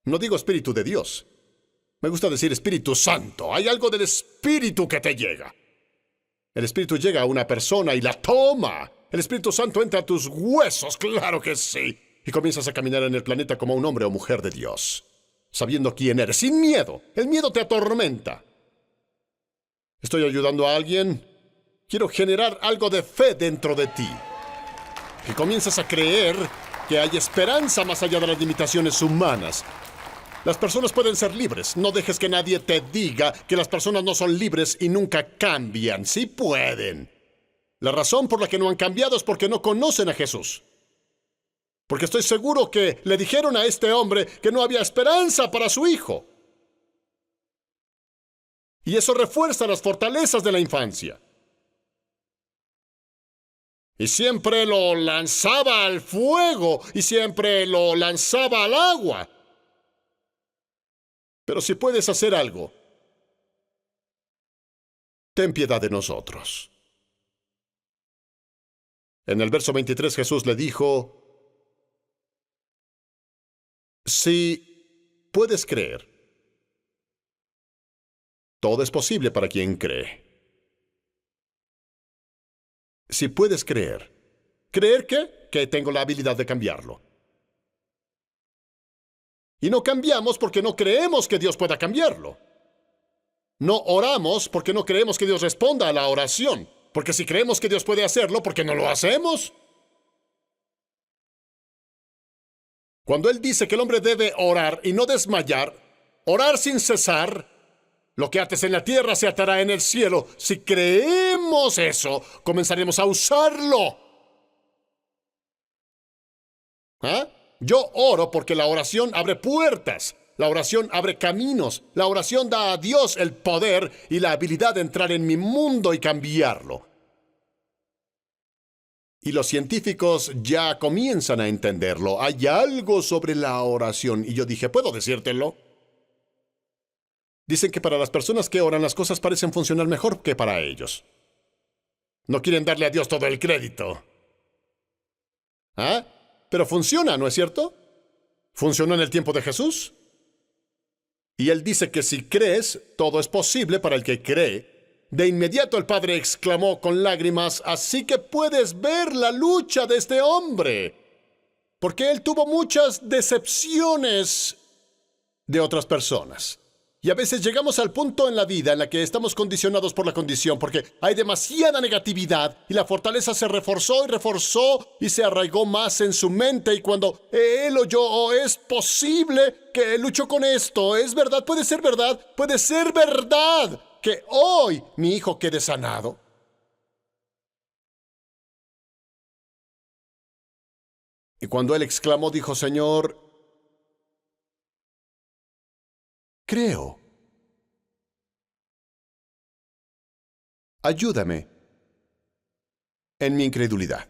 No digo Espíritu de Dios. Me gusta decir Espíritu Santo. Hay algo del Espíritu que te llega. El Espíritu llega a una persona y la toma. El Espíritu Santo entra a tus huesos, claro que sí. Y comienzas a caminar en el planeta como un hombre o mujer de Dios, sabiendo quién eres, sin miedo. El miedo te atormenta. ¿Estoy ayudando a alguien? Quiero generar algo de fe dentro de ti. Que comiences a creer que hay esperanza más allá de las limitaciones humanas. Las personas pueden ser libres. No dejes que nadie te diga que las personas no son libres y nunca cambian. Sí pueden. La razón por la que no han cambiado es porque no conocen a Jesús. Porque estoy seguro que le dijeron a este hombre que no había esperanza para su hijo. Y eso refuerza las fortalezas de la infancia. Y siempre lo lanzaba al fuego y siempre lo lanzaba al agua. Pero si puedes hacer algo, ten piedad de nosotros. En el verso 23 Jesús le dijo, si puedes creer, todo es posible para quien cree. Si puedes creer. ¿Creer qué? Que tengo la habilidad de cambiarlo. Y no cambiamos porque no creemos que Dios pueda cambiarlo. No oramos porque no creemos que Dios responda a la oración. Porque si creemos que Dios puede hacerlo, ¿por qué no lo hacemos? Cuando Él dice que el hombre debe orar y no desmayar, orar sin cesar, lo que ates en la tierra se atará en el cielo. Si creemos eso, comenzaremos a usarlo. ¿Ah? Yo oro porque la oración abre puertas, la oración abre caminos, la oración da a Dios el poder y la habilidad de entrar en mi mundo y cambiarlo. Y los científicos ya comienzan a entenderlo. Hay algo sobre la oración. Y yo dije, ¿puedo decírtelo? Dicen que para las personas que oran las cosas parecen funcionar mejor que para ellos. No quieren darle a Dios todo el crédito. ¿Ah? Pero funciona, ¿no es cierto? ¿Funcionó en el tiempo de Jesús? Y Él dice que si crees, todo es posible para el que cree. De inmediato el padre exclamó con lágrimas, así que puedes ver la lucha de este hombre. Porque él tuvo muchas decepciones de otras personas. Y a veces llegamos al punto en la vida en la que estamos condicionados por la condición, porque hay demasiada negatividad y la fortaleza se reforzó y se arraigó más en su mente. Y cuando él oyó, oh, es posible que luchó con esto, es verdad, puede ser verdad que hoy mi hijo quede sanado. Y cuando él exclamó, dijo, Señor, creo. Ayúdame en mi incredulidad.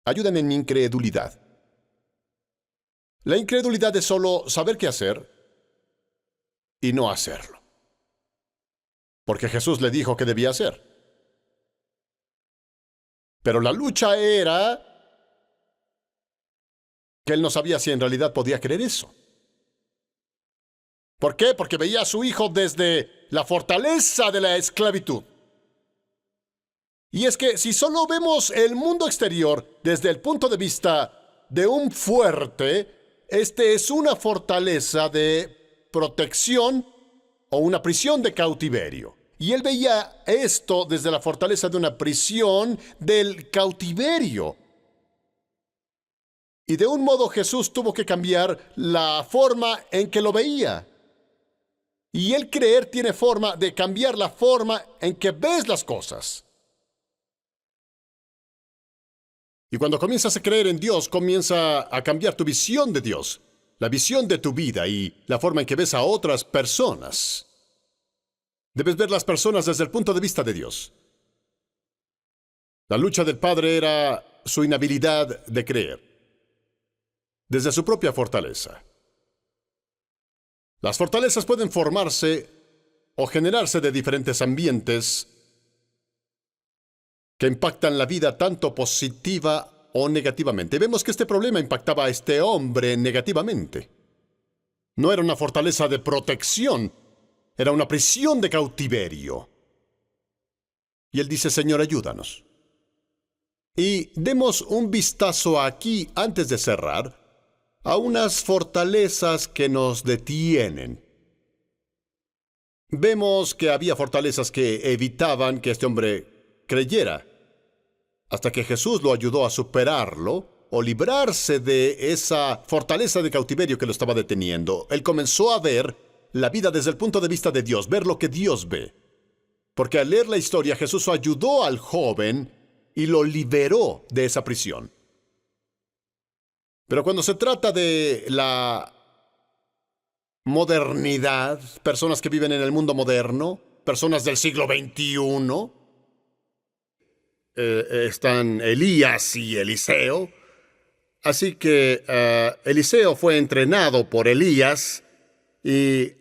Ayúdame en mi incredulidad. La incredulidad es solo saber qué hacer y no hacerlo. Porque Jesús le dijo que debía hacer. Pero la lucha era que él no sabía si en realidad podía creer eso. ¿Por qué? Porque veía a su hijo desde la fortaleza de la esclavitud. Y es que si solo vemos el mundo exterior desde el punto de vista de un fuerte, este es una fortaleza de protección o una prisión de cautiverio. Y él veía esto desde la fortaleza de una prisión del cautiverio. Y de un modo Jesús tuvo que cambiar la forma en que lo veía. Y el creer tiene forma de cambiar la forma en que ves las cosas. Y cuando comienzas a creer en Dios, comienza a cambiar tu visión de Dios, la visión de tu vida y la forma en que ves a otras personas. Debes ver las personas desde el punto de vista de Dios. La lucha del padre era su inhabilidad de creer, desde su propia fortaleza. Las fortalezas pueden formarse o generarse de diferentes ambientes que impactan la vida tanto positiva o negativamente. Vemos que este problema impactaba a este hombre negativamente. No era una fortaleza de protección, era una prisión de cautiverio. Y él dice, Señor, ayúdanos. Y demos un vistazo aquí, antes de cerrar, a unas fortalezas que nos detienen. Vemos que había fortalezas que evitaban que este hombre creyera, hasta que Jesús lo ayudó a superarlo o librarse de esa fortaleza de cautiverio que lo estaba deteniendo. Él comenzó a ver la vida desde el punto de vista de Dios, ver lo que Dios ve. Porque al leer la historia, Jesús ayudó al joven y lo liberó de esa prisión. Pero cuando se trata de la modernidad, personas que viven en el mundo moderno, personas del siglo XXI, están Elías y Eliseo. Así que Eliseo fue entrenado por Elías y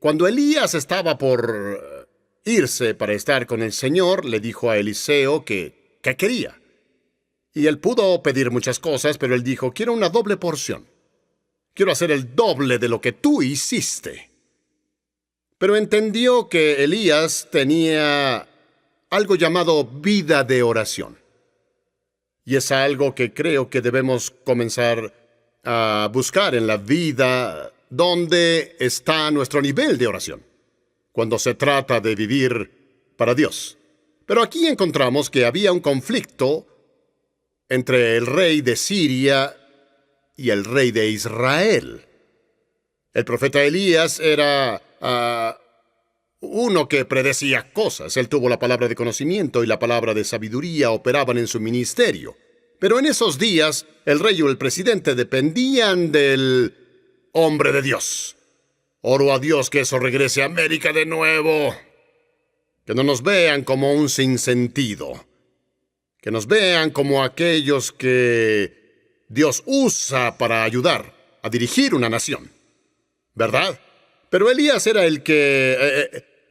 Cuando Elías estaba por irse para estar con el Señor, le dijo a Eliseo que quería. Y él pudo pedir muchas cosas, pero él dijo, quiero una doble porción. Quiero hacer el doble de lo que tú hiciste. Pero entendió que Elías tenía algo llamado vida de oración. Y es algo que creo que debemos comenzar a buscar en la vida, donde está nuestro nivel de oración, cuando se trata de vivir para Dios. Pero aquí encontramos que había un conflicto entre el rey de Siria y el rey de Israel. El profeta Elías era uno que predecía cosas. Él tuvo la palabra de conocimiento y la palabra de sabiduría operaban en su ministerio. Pero en esos días, el rey o el presidente dependían del hombre de Dios. Oro a Dios que eso regrese a América de nuevo. Que no nos vean como un sinsentido. Que nos vean como aquellos que Dios usa para ayudar a dirigir una nación. ¿Verdad? Pero Elías era el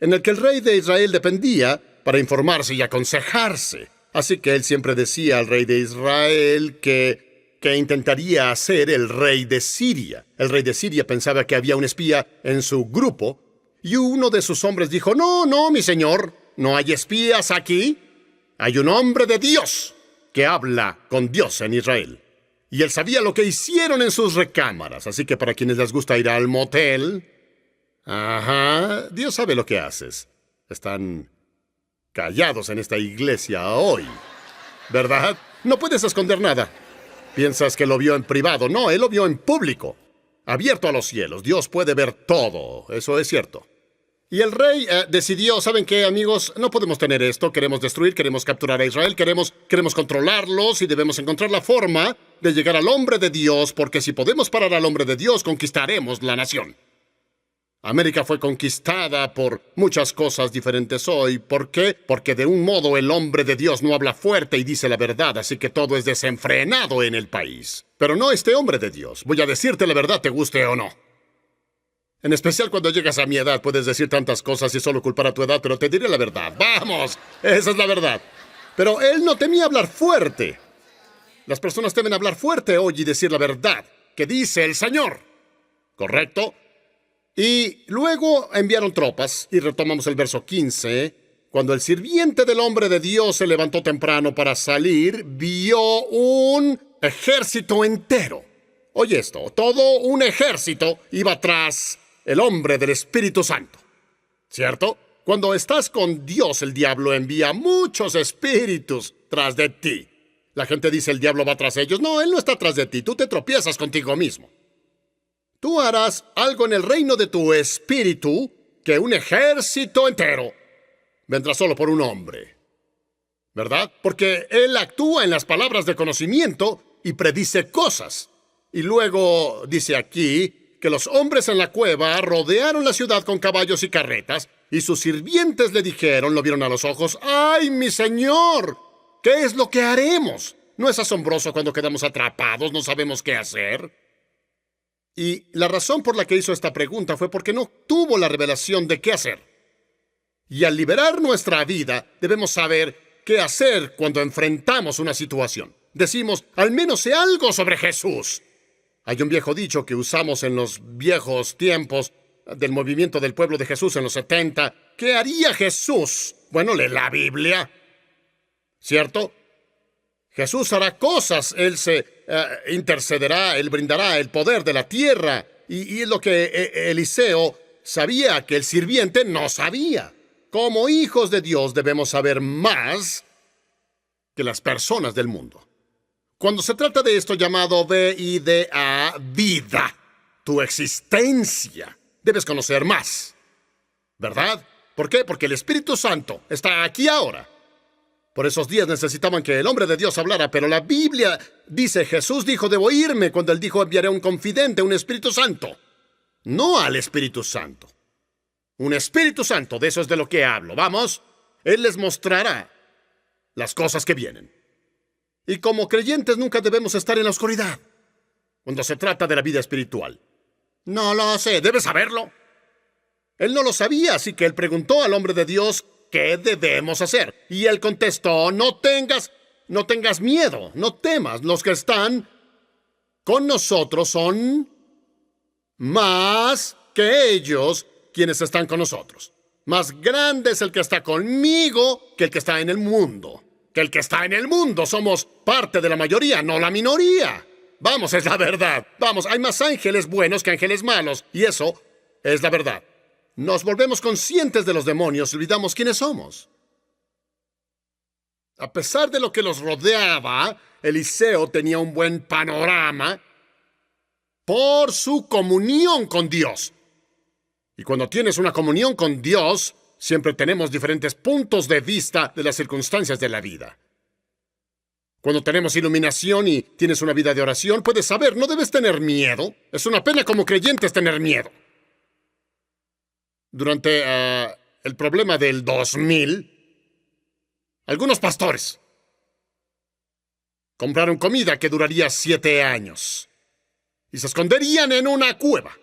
en el que el rey de Israel dependía para informarse y aconsejarse. Así que él siempre decía al rey de Israel que intentaría hacer el rey de Siria. El rey de Siria pensaba que había un espía en su grupo, y uno de sus hombres dijo, no, mi señor, no hay espías aquí. Hay un hombre de Dios que habla con Dios en Israel. Y él sabía lo que hicieron en sus recámaras. Así que para quienes les gusta ir al motel, Dios sabe lo que haces. Están callados en esta iglesia hoy, ¿verdad? No puedes esconder nada. Piensas que lo vio en privado. No, él lo vio en público, abierto a los cielos. Dios puede ver todo, eso es cierto. Y el rey decidió, ¿saben qué, amigos? No podemos tener esto, queremos destruir, queremos capturar a Israel, queremos controlarlos y debemos encontrar la forma de llegar al hombre de Dios, porque si podemos parar al hombre de Dios, conquistaremos la nación. América fue conquistada por muchas cosas diferentes hoy. ¿Por qué? Porque de un modo el hombre de Dios no habla fuerte y dice la verdad, así que todo es desenfrenado en el país. Pero no este hombre de Dios. Voy a decirte la verdad, te guste o no. En especial cuando llegas a mi edad, puedes decir tantas cosas y solo culpar a tu edad, pero te diré la verdad. ¡Vamos! Esa es la verdad. Pero él no temía hablar fuerte. Las personas temen hablar fuerte hoy y decir la verdad, que dice el Señor. ¿Correcto? Y luego enviaron tropas, y retomamos el verso 15, cuando el sirviente del hombre de Dios se levantó temprano para salir, vio un ejército entero. Oye esto, todo un ejército iba tras el hombre del Espíritu Santo. ¿Cierto? Cuando estás con Dios, el diablo envía muchos espíritus tras de ti. La gente dice, el diablo va tras ellos. No, él no está tras de ti, tú te tropiezas contigo mismo. Tú harás algo en el reino de tu espíritu que un ejército entero vendrá solo por un hombre. ¿Verdad? Porque él actúa en las palabras de conocimiento y predice cosas. Y luego dice aquí que los hombres en la cueva rodearon la ciudad con caballos y carretas, y sus sirvientes le dijeron, lo vieron a los ojos, ¡ay, mi señor! ¿Qué es lo que haremos? ¿No es asombroso cuando quedamos atrapados, no sabemos qué hacer? Y la razón por la que hizo esta pregunta fue porque no tuvo la revelación de qué hacer. Y al liberar nuestra vida, debemos saber qué hacer cuando enfrentamos una situación. Decimos, al menos sé algo sobre Jesús. Hay un viejo dicho que usamos en los viejos tiempos del movimiento del pueblo de Jesús en los 70. ¿Qué haría Jesús? Bueno, lee la Biblia. ¿Cierto? Jesús hará cosas, Él se intercederá, Él brindará el poder de la tierra. Y es lo que Eliseo sabía que el sirviente no sabía. Como hijos de Dios debemos saber más que las personas del mundo. Cuando se trata de esto llamado vida, vida, tu existencia, debes conocer más. ¿Verdad? ¿Por qué? Porque el Espíritu Santo está aquí ahora. Por esos días necesitaban que el hombre de Dios hablara, pero la Biblia dice, Jesús dijo, debo irme, cuando él dijo, enviaré un confidente, un Espíritu Santo. No al Espíritu Santo. Un Espíritu Santo, de eso es de lo que hablo. Vamos, él les mostrará las cosas que vienen. Y como creyentes nunca debemos estar en la oscuridad cuando se trata de la vida espiritual. No lo sé, debes saberlo. Él no lo sabía, así que él preguntó al hombre de Dios, ¿qué debemos hacer? Y él contestó, no tengas miedo, no temas. Los que están con nosotros son más que ellos quienes están con nosotros. Más grande es el que está conmigo que el que está en el mundo. Que el que está en el mundo somos parte de la mayoría, no la minoría. Vamos, es la verdad. Vamos, hay más ángeles buenos que ángeles malos. Y eso es la verdad. Nos volvemos conscientes de los demonios y olvidamos quiénes somos. A pesar de lo que los rodeaba, Eliseo tenía un buen panorama por su comunión con Dios. Y cuando tienes una comunión con Dios, siempre tenemos diferentes puntos de vista de las circunstancias de la vida. Cuando tenemos iluminación y tienes una vida de oración, puedes saber, no debes tener miedo. Es una pena como creyentes tener miedo. Durante el problema del 2000, algunos pastores compraron comida que duraría 7 años y se esconderían en una cueva.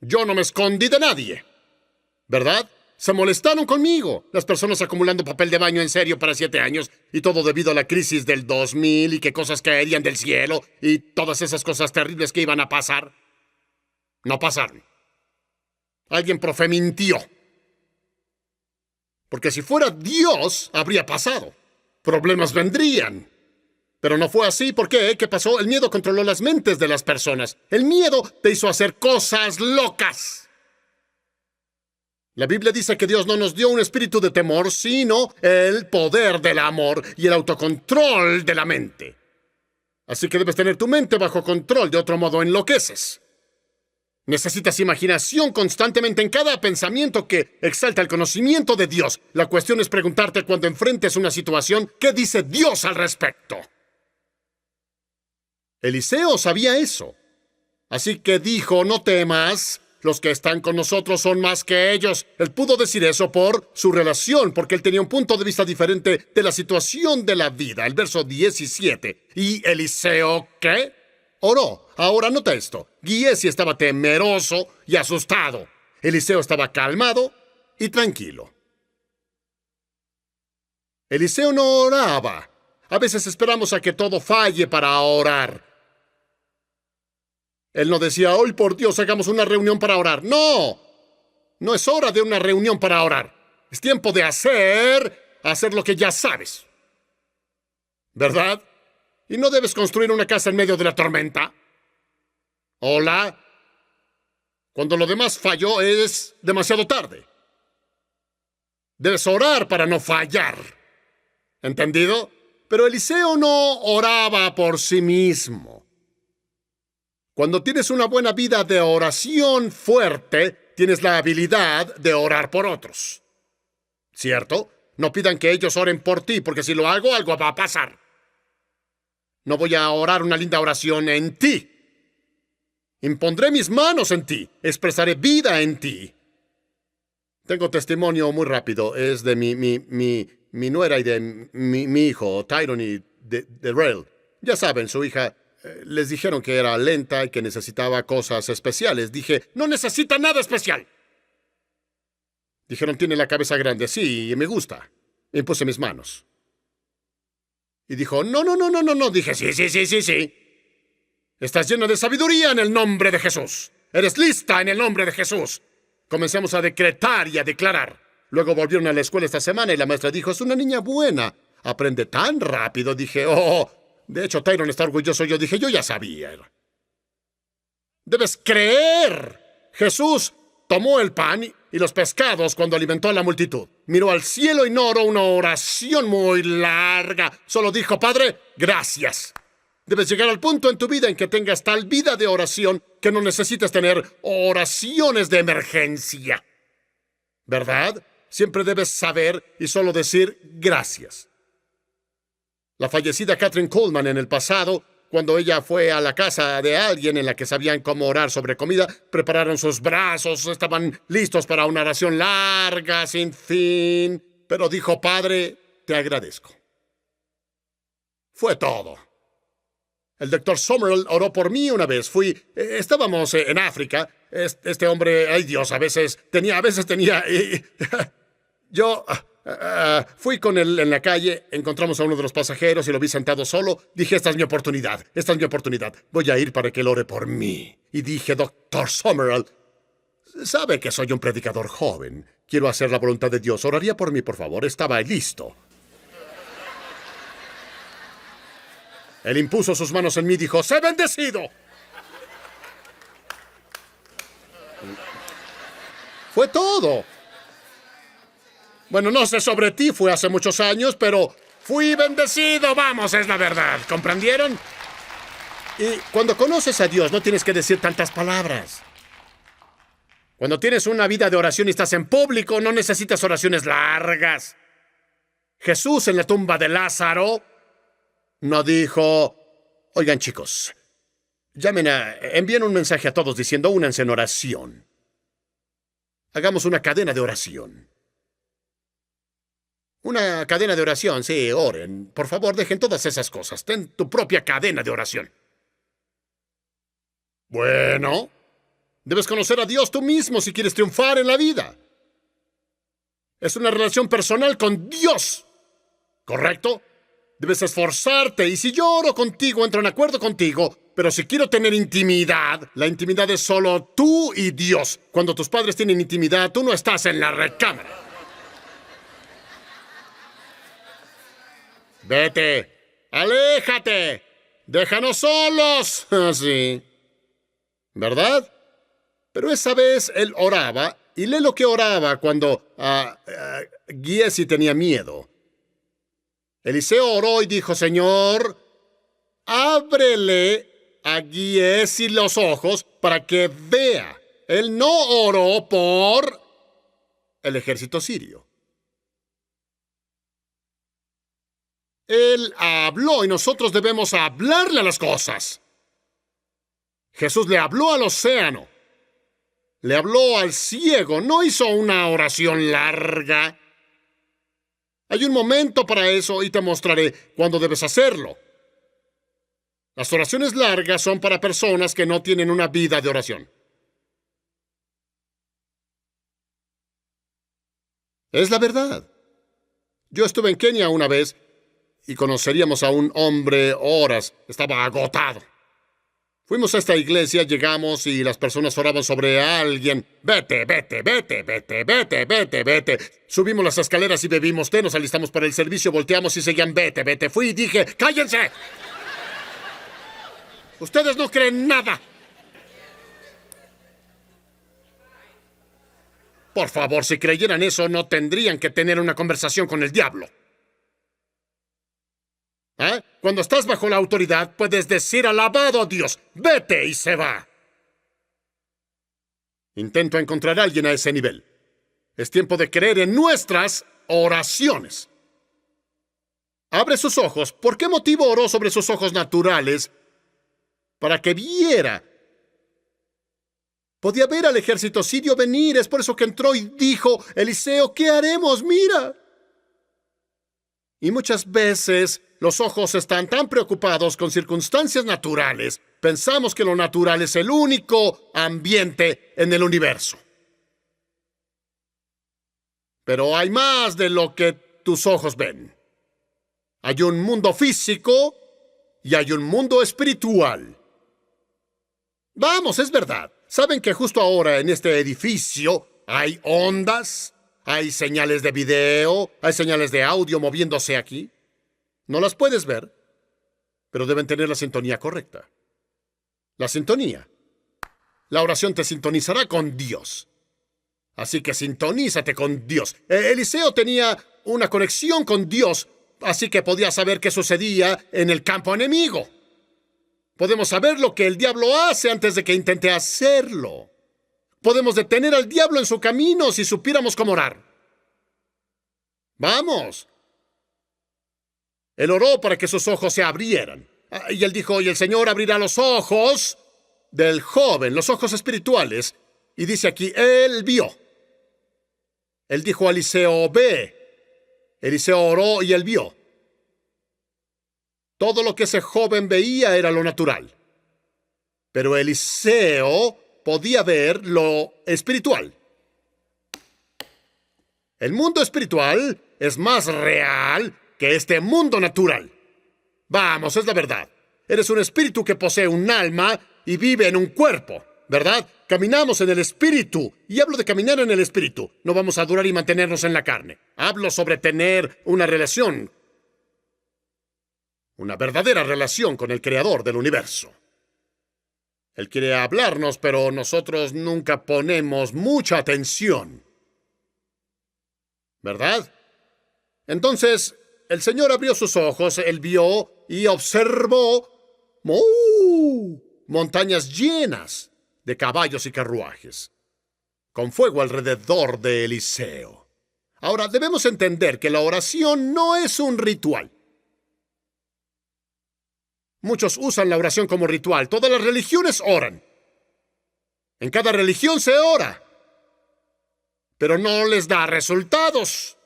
Yo no me escondí de nadie, ¿verdad? Se molestaron conmigo, las personas acumulando papel de baño en serio para 7 años, y todo debido a la crisis del 2000 y que cosas caerían del cielo y todas esas cosas terribles que iban a pasar. No pasaron. Alguien profemintió. Porque si fuera Dios, habría pasado. Problemas vendrían. Pero no fue así. ¿Por qué? ¿Qué pasó? El miedo controló las mentes de las personas. El miedo te hizo hacer cosas locas. La Biblia dice que Dios no nos dio un espíritu de temor, sino el poder del amor y el autocontrol de la mente. Así que debes tener tu mente bajo control, de otro modo enloqueces. Necesitas imaginación constantemente en cada pensamiento que exalta el conocimiento de Dios. La cuestión es preguntarte cuando enfrentes una situación, ¿qué dice Dios al respecto? Eliseo sabía eso. Así que dijo, no temas, los que están con nosotros son más que ellos. Él pudo decir eso por su relación, porque él tenía un punto de vista diferente de la situación de la vida. El verso 17. ¿Y Eliseo qué? Oró. Ahora nota esto. Giesi estaba temeroso y asustado. Eliseo estaba calmado y tranquilo. Eliseo no oraba. A veces esperamos a que todo falle para orar. Él no decía, hoy por Dios hagamos una reunión para orar. No, no es hora de una reunión para orar. Es tiempo de hacer lo que ya sabes. ¿Verdad? Y no debes construir una casa en medio de la tormenta. Hola. Cuando lo demás falló es demasiado tarde. Debes orar para no fallar. ¿Entendido? Pero Eliseo no oraba por sí mismo. Cuando tienes una buena vida de oración fuerte, tienes la habilidad de orar por otros. ¿Cierto? No pidan que ellos oren por ti, porque si lo hago, algo va a pasar. No voy a orar una linda oración en ti. Impondré mis manos en ti. Expresaré vida en ti. Tengo testimonio muy rápido. Es de mi nuera y de mi hijo, Tyrone de Rail. Ya saben, su hija... Les dijeron que era lenta y que necesitaba cosas especiales. Dije, no necesita nada especial. Dijeron, tiene la cabeza grande. Sí, y me gusta. Impuse mis manos. Y dijo, no. Dije, sí. Estás llena de sabiduría en el nombre de Jesús. Eres lista en el nombre de Jesús. Comenzamos a decretar y a declarar. Luego volvieron a la escuela esta semana y la maestra dijo, es una niña buena. Aprende tan rápido. Dije, de hecho, Tyrone está orgulloso. Yo dije, yo ya sabía. Debes creer. Jesús tomó el pan y los pescados cuando alimentó a la multitud. Miró al cielo y no oró una oración muy larga. Solo dijo, Padre, gracias. Debes llegar al punto en tu vida en que tengas tal vida de oración que no necesites tener oraciones de emergencia. ¿Verdad? Siempre debes saber y solo decir gracias. La fallecida Catherine Coleman en el pasado, cuando ella fue a la casa de alguien en la que sabían cómo orar sobre comida, prepararon sus brazos, estaban listos para una oración larga, sin fin, pero dijo, Padre, te agradezco. Fue todo. El doctor Summerall oró por mí una vez. Estábamos en África. Este hombre, ay Dios, a veces tenía... Yo fui con él en la calle, encontramos a uno de los pasajeros y lo vi sentado solo. Dije, esta es mi oportunidad. Voy a ir para que él ore por mí. Y dije, Doctor Summerall, sabe que soy un predicador joven. Quiero hacer la voluntad de Dios. ¿Oraría por mí, por favor? Estaba listo. Él impuso sus manos en mí y dijo, ¡sé bendecido! Fue todo. Bueno, no sé sobre ti, fue hace muchos años, pero fui bendecido, vamos, es la verdad. ¿Comprendieron? Y cuando conoces a Dios, no tienes que decir tantas palabras. Cuando tienes una vida de oración y estás en público, no necesitas oraciones largas. Jesús en la tumba de Lázaro no dijo, oigan chicos, envíen un mensaje a todos diciendo, únanse en oración. Hagamos una cadena de oración. Una cadena de oración, sí, oren. Por favor, dejen todas esas cosas. Ten tu propia cadena de oración. Bueno, debes conocer a Dios tú mismo si quieres triunfar en la vida. Es una relación personal con Dios. ¿Correcto? Debes esforzarte, y si yo oro contigo, entro en acuerdo contigo, pero si quiero tener intimidad, la intimidad es solo tú y Dios. Cuando tus padres tienen intimidad, tú no estás en la recámara. Vete, aléjate, déjanos solos. Así. ¿Verdad? Pero esa vez él oraba, y lee lo que oraba cuando Giesi tenía miedo. Eliseo oró y dijo, Señor, ábrele a Giesi los ojos para que vea. Él no oró por el ejército sirio. Él habló y nosotros debemos hablarle a las cosas. Jesús le habló al océano. Le habló al ciego. No hizo una oración larga. Hay un momento para eso y te mostraré cuándo debes hacerlo. Las oraciones largas son para personas que no tienen una vida de oración. Es la verdad. Yo estuve en Kenia una vez y conoceríamos a un hombre horas. Estaba agotado. Fuimos a esta iglesia, llegamos y las personas oraban sobre alguien. Vete, vete, vete, vete, vete, vete, vete. Subimos las escaleras y bebimos té, nos alistamos para el servicio, volteamos y seguían vete, vete. Fui y dije, ¡cállense! Ustedes no creen nada. Por favor, si creyeran eso, no tendrían que tener una conversación con el diablo. ¿Eh? Cuando estás bajo la autoridad, puedes decir alabado a Dios, vete, y se va. Intento encontrar a alguien a ese nivel. Es tiempo de creer en nuestras oraciones. Abre sus ojos. ¿Por qué motivo oró sobre sus ojos naturales? Para que viera. Podía ver al ejército sirio venir. Es por eso que entró y dijo, Eliseo, ¿qué haremos? Mira. Y muchas veces los ojos están tan preocupados con circunstancias naturales, pensamos que lo natural es el único ambiente en el universo. Pero hay más de lo que tus ojos ven. Hay un mundo físico y hay un mundo espiritual. Vamos, es verdad. ¿Saben que justo ahora en este edificio hay ondas? Hay señales de video, hay señales de audio moviéndose aquí. No las puedes ver, pero deben tener la sintonía correcta. La sintonía. La oración te sintonizará con Dios. Así que sintonízate con Dios. Eliseo tenía una conexión con Dios, así que podía saber qué sucedía en el campo enemigo. Podemos saber lo que el diablo hace antes de que intente hacerlo. Podemos detener al diablo en su camino si supiéramos cómo orar. ¡Vamos! Él oró para que sus ojos se abrieran. Y él dijo, y el Señor abrirá los ojos del joven, los ojos espirituales. Y dice aquí, él vio. Él dijo a Eliseo, ve. Eliseo oró y él vio. Todo lo que ese joven veía era lo natural. Pero Eliseo podía ver lo espiritual. El mundo espiritual es más real que este mundo natural. Vamos, es la verdad. Eres un espíritu que posee un alma y vive en un cuerpo, ¿verdad? Caminamos en el espíritu. Y hablo de caminar en el espíritu. No vamos a durar y mantenernos en la carne. Hablo sobre tener una relación. Una verdadera relación con el Creador del universo. Él quiere hablarnos, pero nosotros nunca ponemos mucha atención. ¿Verdad? Entonces, el Señor abrió sus ojos, Él vio y observó montañas llenas de caballos y carruajes, con fuego alrededor de Eliseo. Ahora, debemos entender que la oración no es un ritual. Muchos usan la oración como ritual. Todas las religiones oran. En cada religión se ora, pero no les da resultados.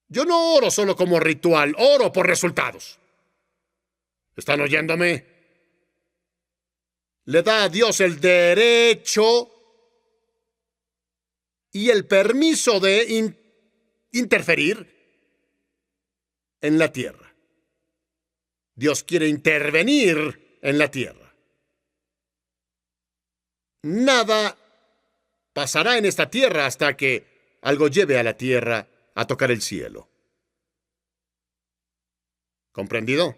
Yo no oro solo como ritual, oro por resultados. ¿Están oyéndome? Le da a Dios el derecho y el permiso de interferir en la tierra. Dios quiere intervenir en la tierra. Nada pasará en esta tierra hasta que algo lleve a la tierra a tocar el cielo. ¿Comprendido?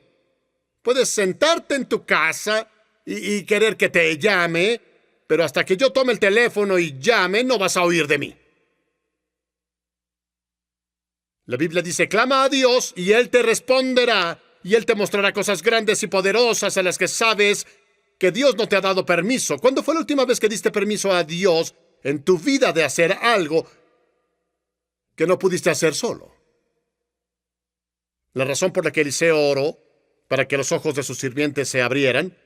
Puedes sentarte en tu casa y querer que te llame, pero hasta que yo tome el teléfono y llame, no vas a oír de mí. La Biblia dice, clama a Dios y Él te responderá, y Él te mostrará cosas grandes y poderosas a las que sabes que Dios no te ha dado permiso. ¿Cuándo fue la última vez que diste permiso a Dios en tu vida de hacer algo que no pudiste hacer solo? La razón por la que Eliseo oró para que los ojos de sus sirvientes se abrieran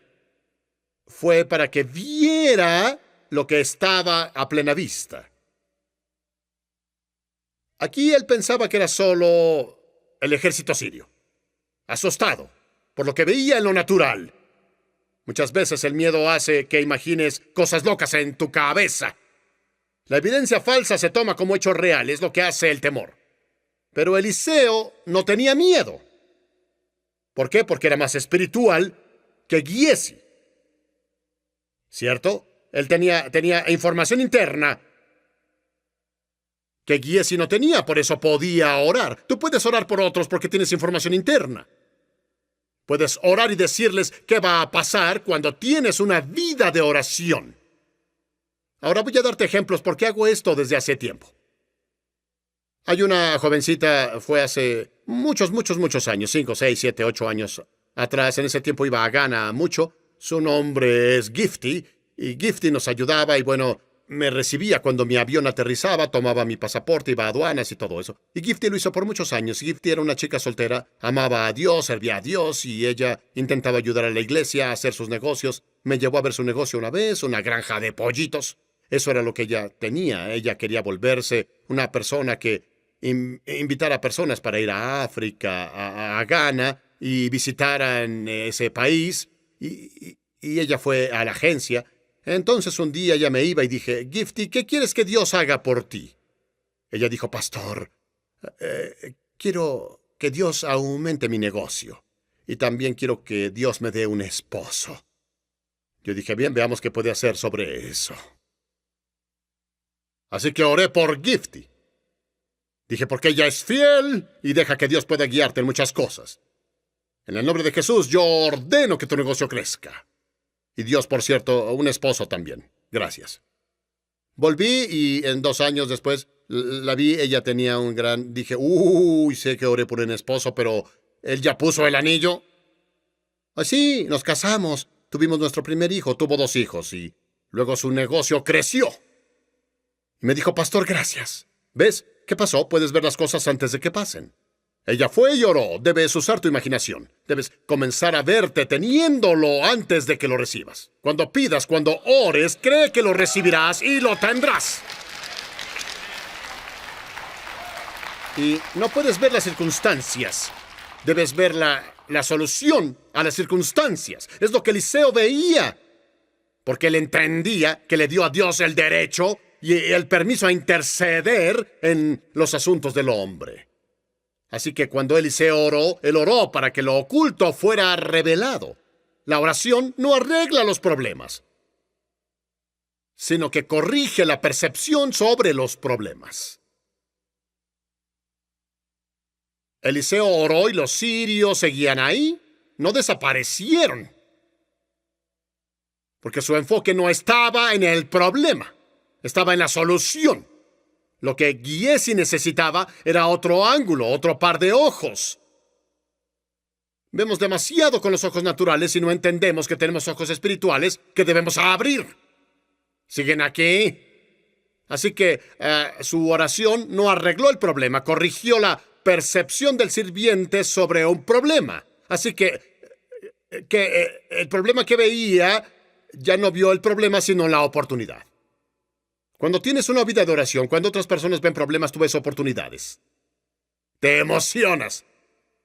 fue para que viera lo que estaba a plena vista. Aquí él pensaba que era solo el ejército sirio, asustado por lo que veía en lo natural. Muchas veces el miedo hace que imagines cosas locas en tu cabeza. La evidencia falsa se toma como hecho real, es lo que hace el temor. Pero Eliseo no tenía miedo. ¿Por qué? Porque era más espiritual que Giesi. ¿Cierto? Él tenía información interna que Giesi no tenía, por eso podía orar. Tú puedes orar por otros porque tienes información interna. Puedes orar y decirles qué va a pasar cuando tienes una vida de oración. Ahora voy a darte ejemplos porque hago esto desde hace tiempo. Hay una jovencita, fue hace muchos años, 5, 6, 7, 8 años atrás. En ese tiempo iba a Ghana mucho. Su nombre es Gifty, y Gifty nos ayudaba y bueno, me recibía cuando mi avión aterrizaba, tomaba mi pasaporte, iba a aduanas y todo eso. Y Gifty lo hizo por muchos años. Gifty era una chica soltera, amaba a Dios, servía a Dios y ella intentaba ayudar a la iglesia a hacer sus negocios. Me llevó a ver su negocio una vez, una granja de pollitos. Eso era lo que ella tenía. Ella quería volverse una persona que invitara a personas para ir a África, a Ghana y visitaran ese país. Y ella fue a la agencia. Entonces un día ya me iba y dije, Gifty, ¿qué quieres que Dios haga por ti? Ella dijo, pastor, quiero que Dios aumente mi negocio. Y también quiero que Dios me dé un esposo. Yo dije, bien, veamos qué puede hacer sobre eso. Así que oré por Gifty. Dije, porque ella es fiel y deja que Dios pueda guiarte en muchas cosas. En el nombre de Jesús, yo ordeno que tu negocio crezca. Y Dios, por cierto, un esposo también. Gracias. Volví y en 2 años después la vi. Ella tenía un gran... Dije, sé que oré por un esposo, pero él ya puso el anillo. Así, nos casamos. Tuvimos nuestro primer hijo, tuvo 2 hijos y luego su negocio creció. Y me dijo, pastor, gracias. ¿Ves? ¿Qué pasó? Puedes ver las cosas antes de que pasen. Ella fue y oró. Debes usar tu imaginación. Debes comenzar a verte teniéndolo antes de que lo recibas. Cuando pidas, cuando ores, cree que lo recibirás y lo tendrás. Y no puedes ver las circunstancias. Debes ver la solución a las circunstancias. Es lo que Eliseo veía. Porque él entendía que le dio a Dios el derecho y el permiso a interceder en los asuntos del hombre. Así que cuando Eliseo oró, él oró para que lo oculto fuera revelado. La oración no arregla los problemas, sino que corrige la percepción sobre los problemas. Eliseo oró y los sirios seguían ahí, no desaparecieron. Porque su enfoque no estaba en el problema, estaba en la solución. Lo que Giesi necesitaba era otro ángulo, otro par de ojos. Vemos demasiado con los ojos naturales y no entendemos que tenemos ojos espirituales que debemos abrir. ¿Siguen aquí? Así que su oración no arregló el problema, corrigió la percepción del sirviente sobre un problema. Así que el problema que veía ya no vio el problema, sino la oportunidad. Cuando tienes una vida de oración, cuando otras personas ven problemas, tú ves oportunidades. Te emocionas,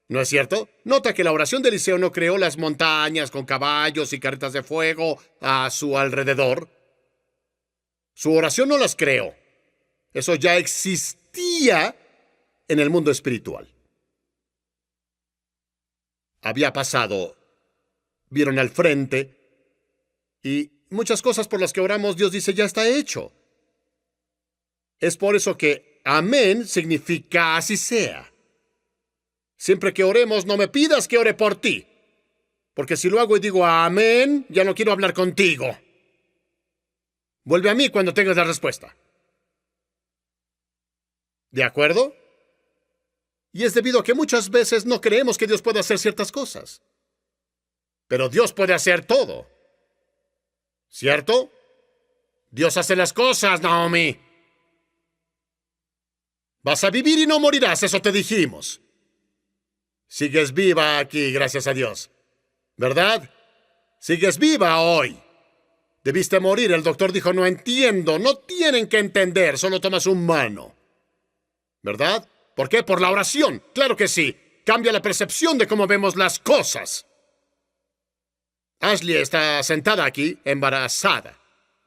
¿no es cierto? Nota que la oración de Eliseo no creó las montañas con caballos y carretas de fuego a su alrededor. Su oración no las creó. Eso ya existía en el mundo espiritual. Había pasado, vieron al frente, y muchas cosas por las que oramos, Dios dice, ya está hecho. Es por eso que amén significa así sea. Siempre que oremos, no me pidas que ore por ti. Porque si lo hago y digo amén, ya no quiero hablar contigo. Vuelve a mí cuando tengas la respuesta. ¿De acuerdo? Y es debido a que muchas veces no creemos que Dios pueda hacer ciertas cosas. Pero Dios puede hacer todo. ¿Cierto? Dios hace las cosas, Naomi. Vas a vivir y no morirás, eso te dijimos. Sigues viva aquí, gracias a Dios. ¿Verdad? Sigues viva hoy. Debiste morir, el doctor dijo, no entiendo, no tienen que entender, solo tomas un mano. ¿Verdad? ¿Por qué? Por la oración. Claro que sí. Cambia la percepción de cómo vemos las cosas. Ashley está sentada aquí, embarazada.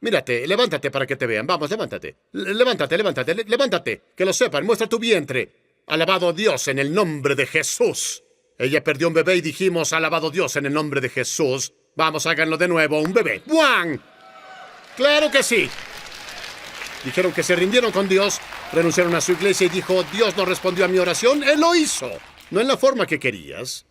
Mírate, levántate para que te vean. Vamos, levántate. Levántate. Que lo sepan, muestra tu vientre. Alabado Dios en el nombre de Jesús. Ella perdió un bebé y dijimos, alabado Dios en el nombre de Jesús. Vamos, háganlo de nuevo, un bebé. ¡Buan! ¡Claro que sí! Dijeron que se rindieron con Dios, renunciaron a su iglesia y dijo, Dios no respondió a mi oración, Él lo hizo. No en la forma que querías.